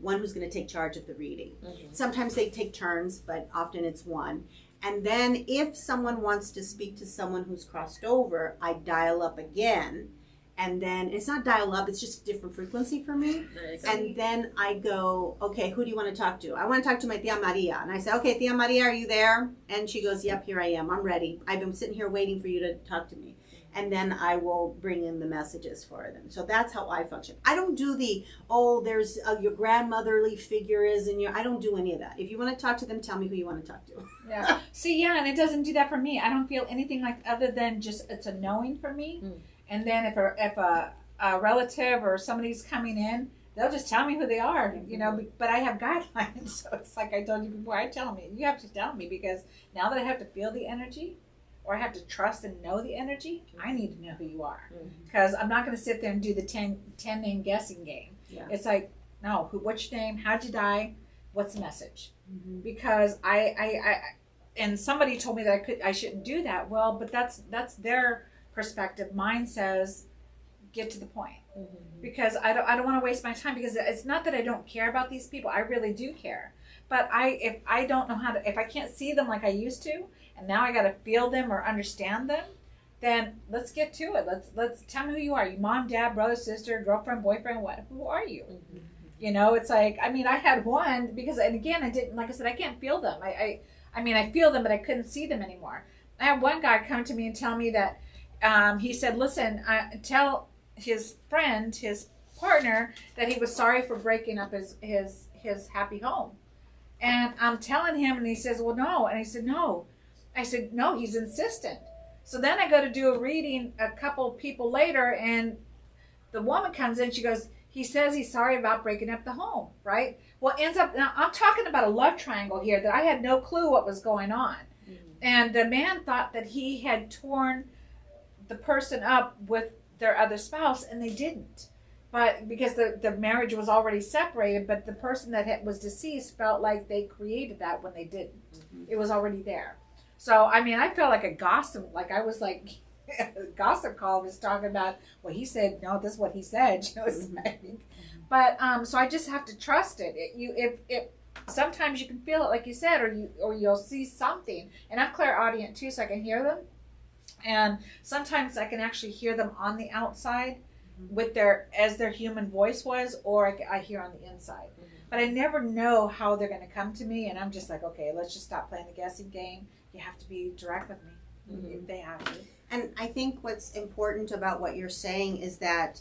one who's going to take charge of the reading. Sometimes they take turns, but often it's one. And then if someone wants to speak to someone who's crossed over, I dial up again. And then it's not dial up, it's just a different frequency for me. Nice. And then I go, okay, who do you want to talk to? I want to talk to my Tia Maria. And I say, okay, Tia Maria, are you there? And she goes, yep, here I am. I'm ready. I've been sitting here waiting for you to talk to me. And then I will bring in the messages for them. So that's how I function. I don't do there's your grandmotherly figure is in your, I don't do any of that. If you want to talk to them, tell me who you want to talk to. Yeah. See, yeah, and it doesn't do that for me. I don't feel anything like other than just it's a knowing for me. And then if a relative or somebody's coming in, they'll just tell me who they are, you know, but I have guidelines. So it's like I told you before, I tell me, you have to tell me, because now that I have to feel the energy, or I have to trust and know the energy, I need to know who you are. Because I'm not going to sit there and do the 10 name guessing game. Yeah. It's like, no, what's your name? How'd you die? What's the message? Because I and somebody told me that I shouldn't do that. Well, but that's their perspective. Mine says, get to the point. Because I don't want to waste my time, because it's not that I don't care about these people. I really do care. But if I don't know if I can't see them like I used to, and now I got to feel them or understand them, then let's get to it. Let's tell me who you are. You mom, dad, brother, sister, girlfriend, boyfriend, what? Who are you? You know, it's like, I mean, I had one because, and again, I didn't, like I said, I can't feel them. I mean, I feel them, but I couldn't see them anymore. I had one guy come to me and tell me that, he said, listen, tell his friend, his partner, that he was sorry for breaking up his happy home. And I'm telling him, and he says, well, no. And I said, no. I said, no, he's insistent. So then I go to do a reading a couple people later, and the woman comes in, she goes, he says he's sorry about breaking up the home, right? Well, ends up, now I'm talking about a love triangle here that I had no clue what was going on. And the man thought that he had torn the person up with their other spouse, and they didn't. But because the marriage was already separated, but the person that was deceased felt like they created that when they didn't. It was already there. So, I mean, I felt like a gossip, like I was like, a gossip column was talking about, well, he said, no, this is what he said. You know, but, so I just have to trust it. If sometimes you can feel it, like you said, or you'll see something. And I'm clairaudient too, so I can hear them. And sometimes I can actually hear them on the outside with as their human voice was, or I hear on the inside. But I never know how they're going to come to me, and I'm just like, okay, let's just stop playing the guessing game. You have to be direct with me. They have to. And I think what's important about what you're saying is that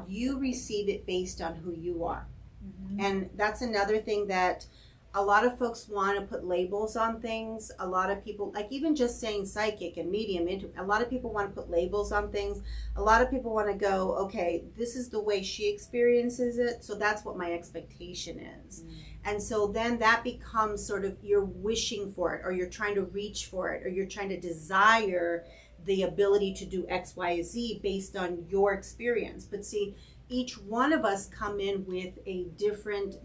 you receive it based on who you are. And that's another thing that a lot of folks want to put labels on things. A lot of people, like even just saying psychic and medium, a lot of people want to put labels on things. A lot of people want to go, okay, this is the way she experiences it, so that's what my expectation is. And so then that becomes sort of, you're wishing for it, or you're trying to reach for it, or you're trying to desire the ability to do X, Y, Z based on your experience. But see, each one of us come in with a different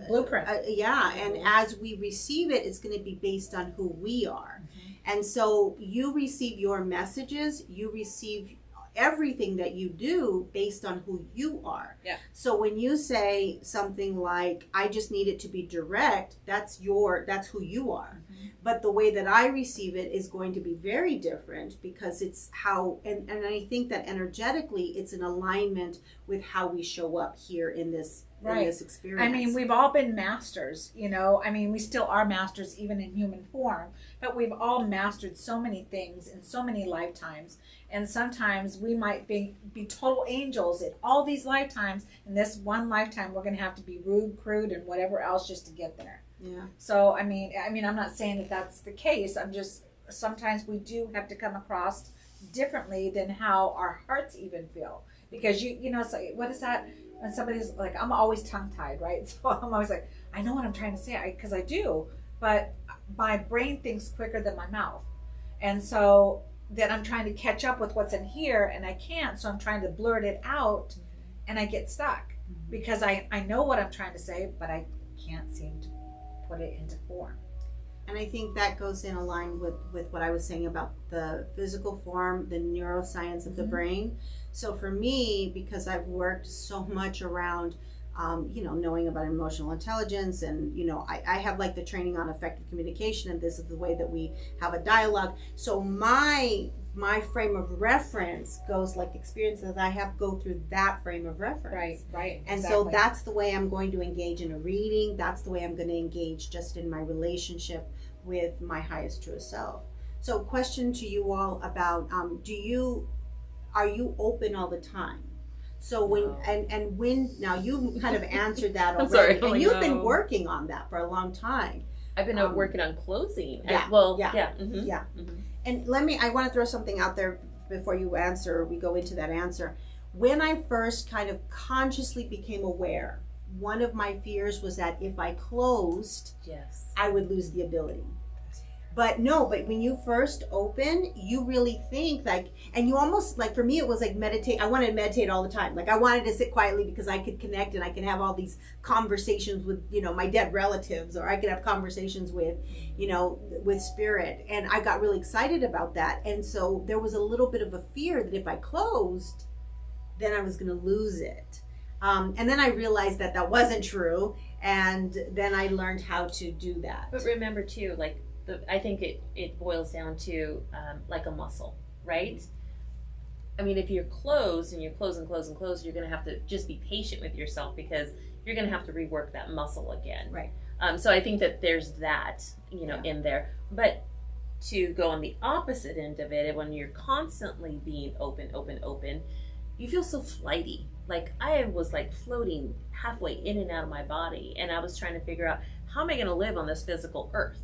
blueprint. And as we receive it, it's going to be based on who we are. And so you receive your messages, you receive everything that you do based on who you are. So when you say something like, I just need it to be direct, that's who you are. But the way that I receive it is going to be very different, because it's how, and I think that energetically it's an alignment with how we show up here in this experience. I mean, we've all been masters, you know. I mean, we still are masters even in human form, but we've all mastered so many things in so many lifetimes. And sometimes we might be total angels in all these lifetimes. In this one lifetime, we're going to have to be rude, crude, and whatever else just to get there. So, I mean, I'm not saying that that's the case. I'm just, sometimes we do have to come across differently than how our hearts even feel. Because you know, it's like, what is that? And somebody's like, I'm always tongue-tied, right? So I'm always like, I know what I'm trying to say, because I do, but my brain thinks quicker than my mouth. And so then I'm trying to catch up with what's in here and I can't. So I'm trying to blurt it out and I get stuck because I know what I'm trying to say, but I can't seem to put it into form. And I think that goes in line with what I was saying about the physical form, the neuroscience of the brain. So for me, because I've worked so much around, knowing about emotional intelligence, and, I have like the training on effective communication, and this is the way that we have a dialogue. So my frame of reference goes like the experiences I have go through that frame of reference. Right. And so that's the way I'm going to engage in a reading. That's the way I'm going to engage just in my relationship with my highest truest self. So question to you all about, are you open all the time? So when, and when, now you kind of answered that already. Sorry, and you've been working on that for a long time. I've been working on closing. Yeah. Yeah. And I want to throw something out there before you answer, we go into that answer. When I first kind of consciously became aware, one of my fears was that if I closed, I would lose the ability. But when you first open, you really think and you almost for me, it was like meditate. I wanted to meditate all the time. Like I wanted to sit quietly because I could connect and I could have all these conversations with, my dead relatives, or I could have conversations with, with spirit. And I got really excited about that. And so there was a little bit of a fear that if I closed, then I was going to lose it. And then I realized that wasn't true. And then I learned how to do that. But remember too, I think it boils down to like a muscle, right? I mean, if you're closed and you're closed, you're going to have to just be patient with yourself because you're going to have to rework that muscle again. Right. So I think that there's that, in there. But to go on the opposite end of it, when you're constantly being open, you feel so flighty. Like I was floating halfway in and out of my body, and I was trying to figure out, how am I going to live on this physical earth?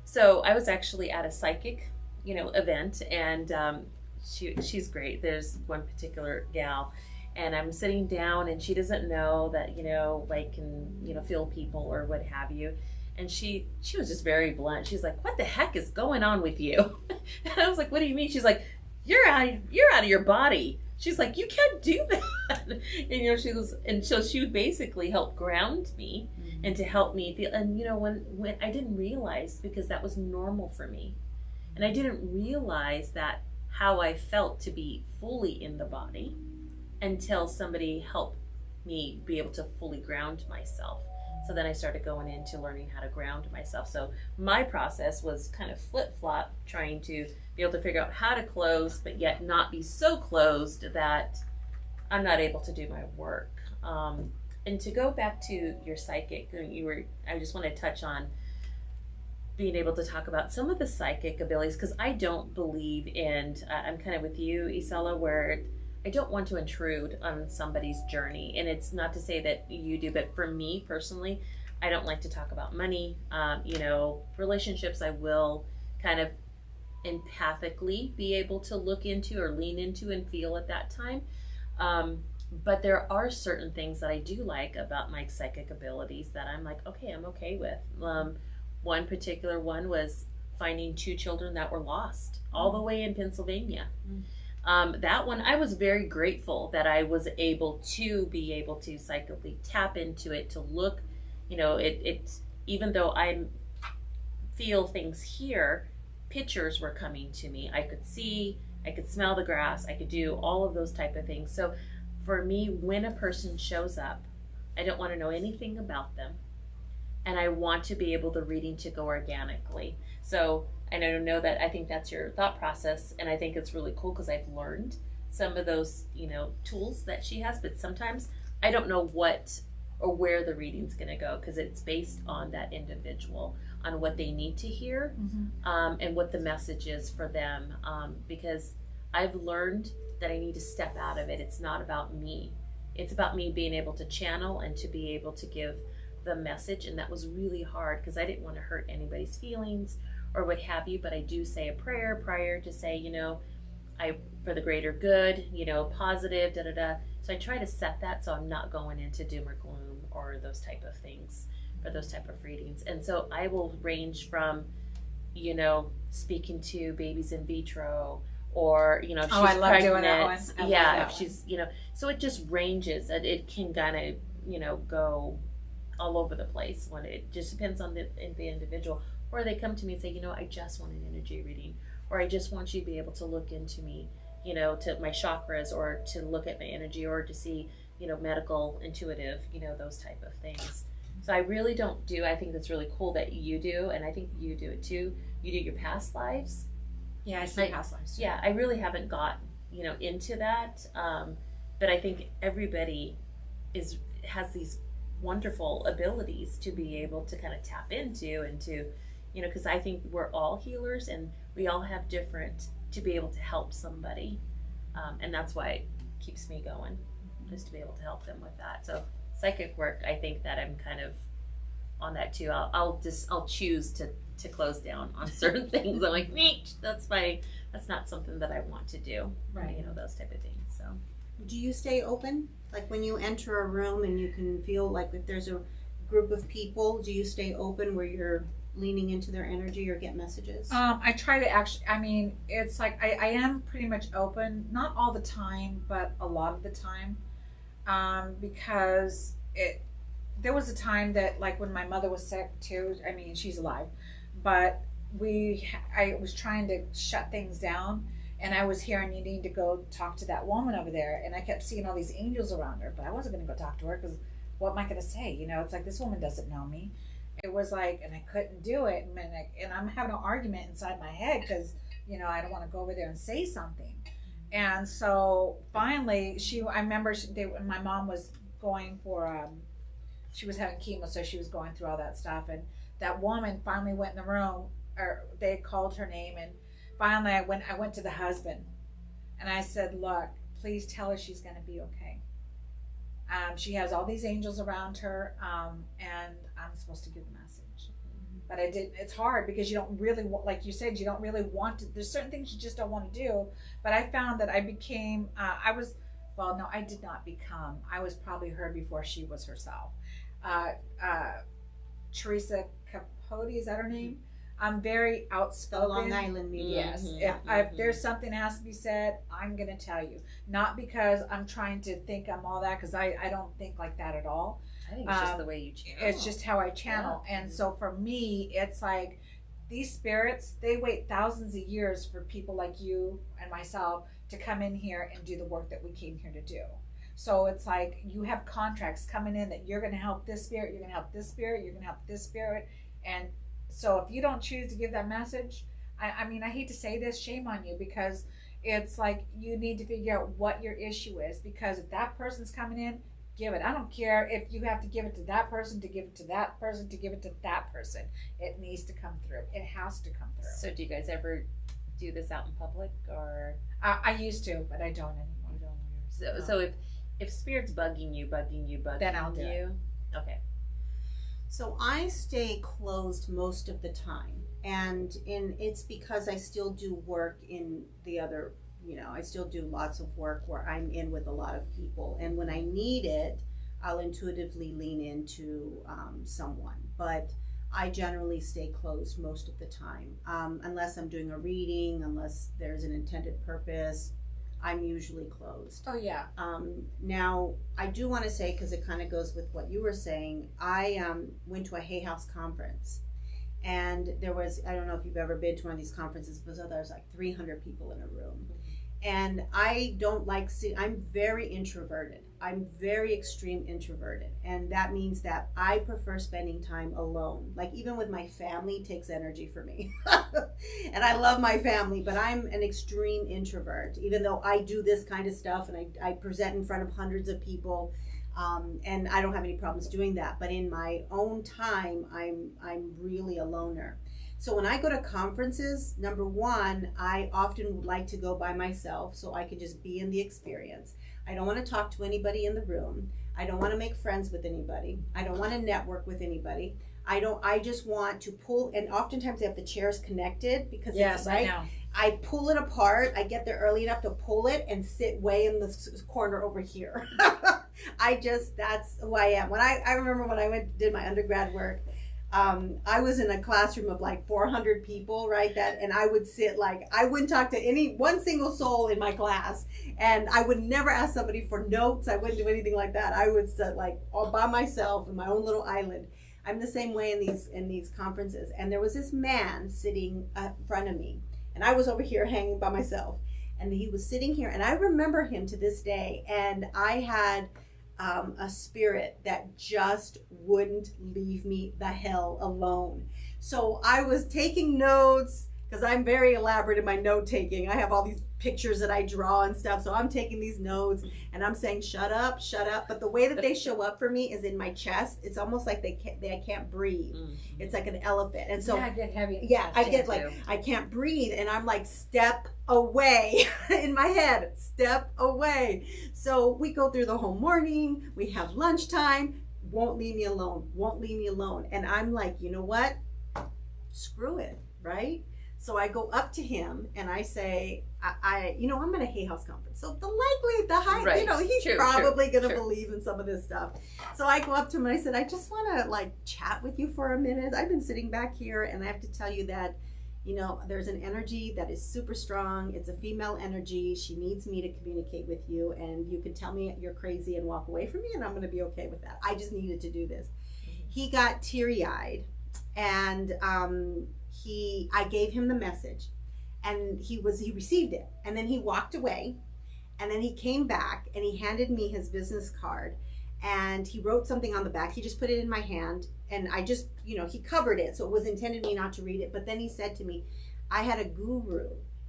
So I was actually at a psychic, event, and she's great. There's one particular gal, and I'm sitting down, and she doesn't know that, can, feel people or what have you. And she was just very blunt. She's like, "What the heck is going on with you?" And I was like, "What do you mean?" She's like, You're out of your body." She's like, "You can't do that." And she was, and so she would basically help ground me and to help me feel. And when I didn't realize, because that was normal for me, and I didn't realize that how I felt to be fully in the body until somebody helped me be able to fully ground myself. So then I started going into learning how to ground myself. So my process was kind of flip-flop, trying to be able to figure out how to close, but yet not be so closed that I'm not able to do my work. And to go back to your psychic, I just want to touch on being able to talk about some of the psychic abilities, because I don't believe in, I'm kind of with you, ISELA, where I don't want to intrude on somebody's journey. And it's not to say that you do, but for me personally, I don't like to talk about money. Relationships, I will kind of empathically be able to look into or lean into and feel at that time. But there are certain things that I do like about my psychic abilities that I'm like, okay, I'm okay with. One particular one was finding 2 children that were lost all the way in Pennsylvania. That one, I was very grateful that I was able to psychically tap into it, to look, it's even though I feel things here, pictures were coming to me. I could see, I could smell the grass, I could do all of those type of things. So for me, when a person shows up, I don't want to know anything about them. And I want to be able the reading to go organically. So, and I know that, I think that's your thought process, and I think it's really cool because I've learned some of those, tools that she has, but sometimes I don't know what or where the reading's going to go, because it's based on that individual, on what they need to hear, and what the message is for them, because I've learned that I need to step out of it. It's not about me. It's about me being able to channel and to be able to give the message, and that was really hard because I didn't want to hurt anybody's feelings or what have you, but I do say a prayer prior to say, I, for the greater good, positive, So I try to set that so I'm not going into doom or gloom or those type of things. for those type of readings. And so I will range from, speaking to babies in vitro, or, if she's I love pregnant. doing that one. I love that if she's, so it just ranges. It can kind of, go all over the place when it just depends on the individual. Or they come to me and say, I just want an energy reading, or I just want you to be able to look into me, to my chakras, or to look at my energy, or to see, medical, intuitive, those type of things. So I really don't do, I think that's really cool that you do, and I think you do it too. You do your past lives. Yeah, I see past lives too. Yeah, I really haven't got, into that. But I think everybody has these wonderful abilities to be able to kind of tap into, and to, because I think we're all healers, and we all have different, to be able to help somebody. And that's why it keeps me going, just to be able to help them with that. So psychic work, I think that I'm kind of on that too. I'll choose to close down on certain things. I'm like, that's not something that I want to do. Right. Those type of things. So Do you stay open? Like when you enter a room and you can feel like if there's a group of people, do you stay open where you're leaning into their energy or get messages? I try to actually, it's like I am pretty much open, not all the time, but a lot of the time, because there was a time that, like, when my mother was sick too, she's alive, but I was trying to shut things down, and I was hearing, you need to go talk to that woman over there, and I kept seeing all these angels around her, but I wasn't going to go talk to her, because what am I going to say? It's like, this woman doesn't know me. It was like, and I couldn't do it, and I'm having an argument inside my head, because I don't want to go over there and say something. And so finally, I remember my mom was going for she was having chemo, so she was going through all that stuff, and that woman finally went in the room, or they called her name, and finally I went to the husband, and I said, look, please tell her she's going to be okay. She has all these angels around her, and I'm supposed to give the message. But I didn't. It's hard because you don't really, like you said, you don't really want to. There's certain things you just don't want to do. But I found that I became, I did not become. I was probably her before she was herself. Teresa Capote, is that her name? I'm very outspoken. The Long Island medium. Yes. If there's something that has to be said, I'm going to tell you. Not because I'm trying to think I'm all that, because I don't think like that at all. I think it's just the way you channel. It's just how I channel. Yeah. And so for me, it's like these spirits, they wait thousands of years for people like you and myself to come in here and do the work that we came here to do. So it's like you have contracts coming in that you're going to help this spirit, you're going to help this spirit, you're going to help this spirit. And so if you don't choose to give that message, I hate to say this, shame on you, because it's like you need to figure out what your issue is, because if that person's coming in, give it. I don't care if you have to give it to that person, to give it to that person, to give it to that person. It needs to come through. It has to come through. So do you guys ever do this out in public, or? I used to, but I don't anymore. You don't. So if spirit's bugging you, then I'll do it. Okay. So I stay closed most of the time, and it's because I still do work in the other, I still do lots of work where I'm in with a lot of people, and when I need it, I'll intuitively lean into someone, but I generally stay closed most of the time, unless I'm doing a reading, unless there's an intended purpose. I'm usually closed. Oh, yeah. Now, I do want to say, because it kind of goes with what you were saying, I went to a Hay House conference, and there was, I don't know if you've ever been to one of these conferences, but there's like 300 people in a room. And I don't like I'm very introverted. I'm very extreme introverted. And that means that I prefer spending time alone. Like even with my family, it takes energy for me. And I love my family, but I'm an extreme introvert, even though I do this kind of stuff and I present in front of hundreds of people. And I don't have any problems doing that. But in my own time, I'm really a loner. So when I go to conferences, number one, I often would like to go by myself so I can just be in the experience. I don't want to talk to anybody in the room. I don't want to make friends with anybody. I don't want to network with anybody. I just want to pull, and oftentimes they have the chairs connected because yes, it's right. I know. I pull it apart. I get there early enough to pull it and sit way in the corner over here. That's who I am. When I remember when I did my undergrad work, I was in a classroom of like 400 people, right? And I would sit I wouldn't talk to one single soul in my class, and I would never ask somebody for notes. I wouldn't do anything like that. I would sit all by myself in my own little island. I'm the same way in these conferences. And there was this man sitting in front of me, and I was over here hanging by myself, and he was sitting here, and I remember him to this day. And I had a spirit that just wouldn't leave me the hell alone. So I was taking notes, because I'm very elaborate in my note taking. I have all these pictures that I draw and stuff. So I'm taking these notes and I'm saying, shut up, shut up. But the way that they show up for me is in my chest. It's almost like I can't breathe. Mm-hmm. It's like an elephant. And so I get heavy. Yeah, I get I can't breathe. And I'm like, step away in my head, step away. So we go through the whole morning. We have lunchtime. Won't leave me alone. Won't leave me alone. And I'm like, you know what? Screw it, right? So I go up to him and I say, I'm at a Hay House conference. So right. He's probably going to believe in some of this stuff. So I go up to him and I said, I just want to chat with you for a minute. I've been sitting back here and I have to tell you that, there's an energy that is super strong. It's a female energy. She needs me to communicate with you, and you can tell me you're crazy and walk away from me, and I'm going to be okay with that. I just needed to do this. Mm-hmm. He got teary-eyed, and I gave him the message, and he received it, and then he walked away, and then he came back and he handed me his business card, and he wrote something on the back. He just put it in my hand, and I just, he covered it, so it was intended me not to read it. But then he said to me, I had a guru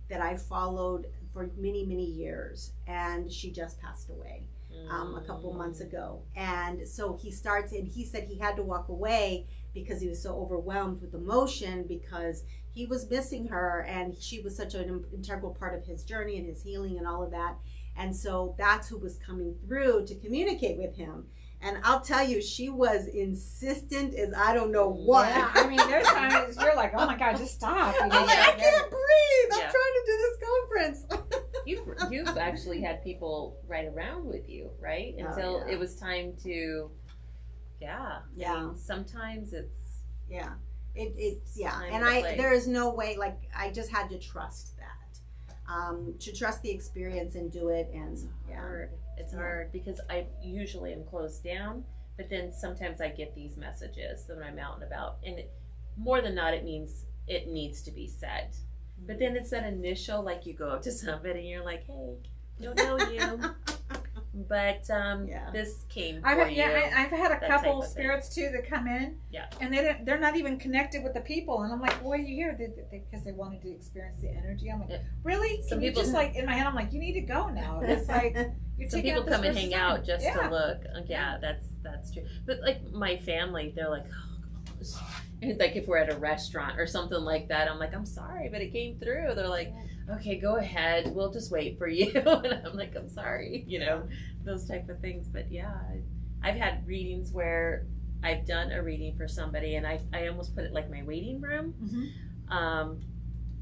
that I followed for many, many years, and she just passed away a couple months ago. And so he starts, and he said he had to walk away because he was so overwhelmed with emotion, because he was missing her, and she was such an integral part of his journey and his healing and all of that. And so that's who was coming through to communicate with him. And I'll tell you, she was insistent as I don't know what. Yeah, I mean, there's times you're like, oh my God, just stop. I'm like, I can't breathe. I'm trying to do this conference. You've actually had people ride around with you, right? Until it was time to, I mean, sometimes it's. Yeah. It's and there is no way, I just had to trust that. To trust the experience and do it. And it's hard because I usually am closed down, but then sometimes I get these messages that I'm out and about, and more than not, it means it needs to be said. Mm-hmm. But then it's that initial, you go up to somebody and you're like, hey, don't know you. But this came for you. I've had a couple spirits too that come in, and they're not even connected with the people, and I'm like, why are you here? Because they wanted to experience the energy. I'm like, really? Some people just in my head, I'm like, you need to go now. It's like some people come and hang out just to look. That's true. But my family, they're like, oh, if we're at a restaurant or something like that, I'm like, I'm sorry, but it came through. They're like, okay, go ahead. We'll just wait for you. And I'm like, I'm sorry, those type of things. But I've had readings where I've done a reading for somebody, and I almost put it like my waiting room. Mm-hmm.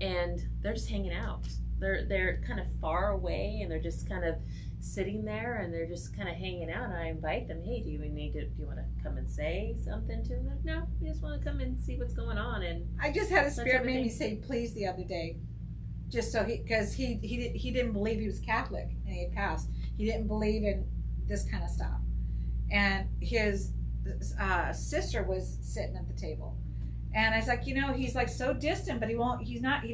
And they're just hanging out. They're kind of far away, and they're just kind of sitting there, and they're just kind of hanging out. And I invite them, hey, do you want to come and say something to them? Like, no, we just want to come and see what's going on. And I just had a spirit made me say please the other day. Just so because he didn't believe he was Catholic, and he had passed. He didn't believe in this kind of stuff, and his sister was sitting at the table, and I was like, he's so distant, but he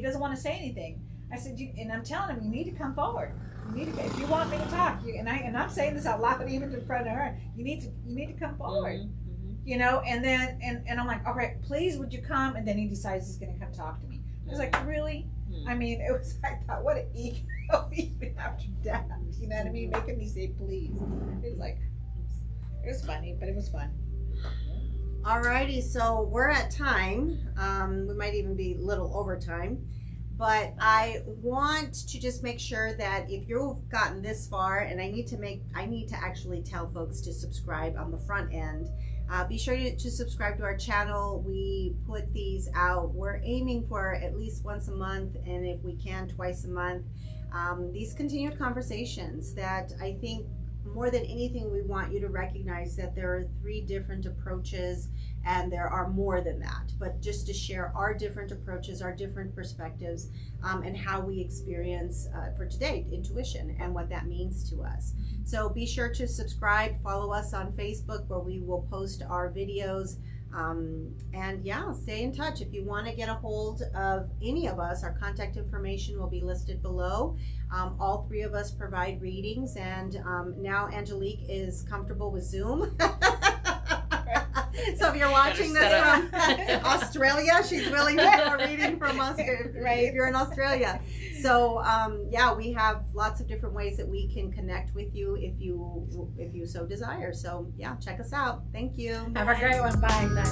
doesn't want to say anything. I said, and I'm telling him, you need to come forward. You need to, if you want me to talk, and I'm saying this out loud, even in front of her. You need to come forward. Mm-hmm. And then and I'm like, all right, please, would you come? And then he decides he's going to come talk to me. I was like, really? I mean, it was, I thought, what an ego, even after death, you know what I mean? Making me say please. It was it was funny, but it was fun. Alrighty, so we're at time. We might even be a little over time, but I want to just make sure that if you've gotten this far, and I need to actually tell folks to subscribe on the front end. Be sure to subscribe to our channel. We put these out. We're aiming for at least once a month, and if we can, twice a month. These continued conversations that I think more than anything, we want you to recognize that there are 3 different approaches, and there are more than that. But just to share our different approaches, our different perspectives, and how we experience, for today, intuition and what that means to us. So be sure to subscribe, follow us on Facebook, where we will post our videos. And yeah, stay in touch. If you want to get a hold of any of us, our contact information will be listed below. All 3 of us provide readings, and now Angelique is comfortable with Zoom. So if you're watching this from Australia, she's willing to have a reading from us if you're in Australia. So yeah, we have lots of different ways that we can connect with you if you so desire. So yeah, check us out. Thank you. Have a great one. Bye. Bye.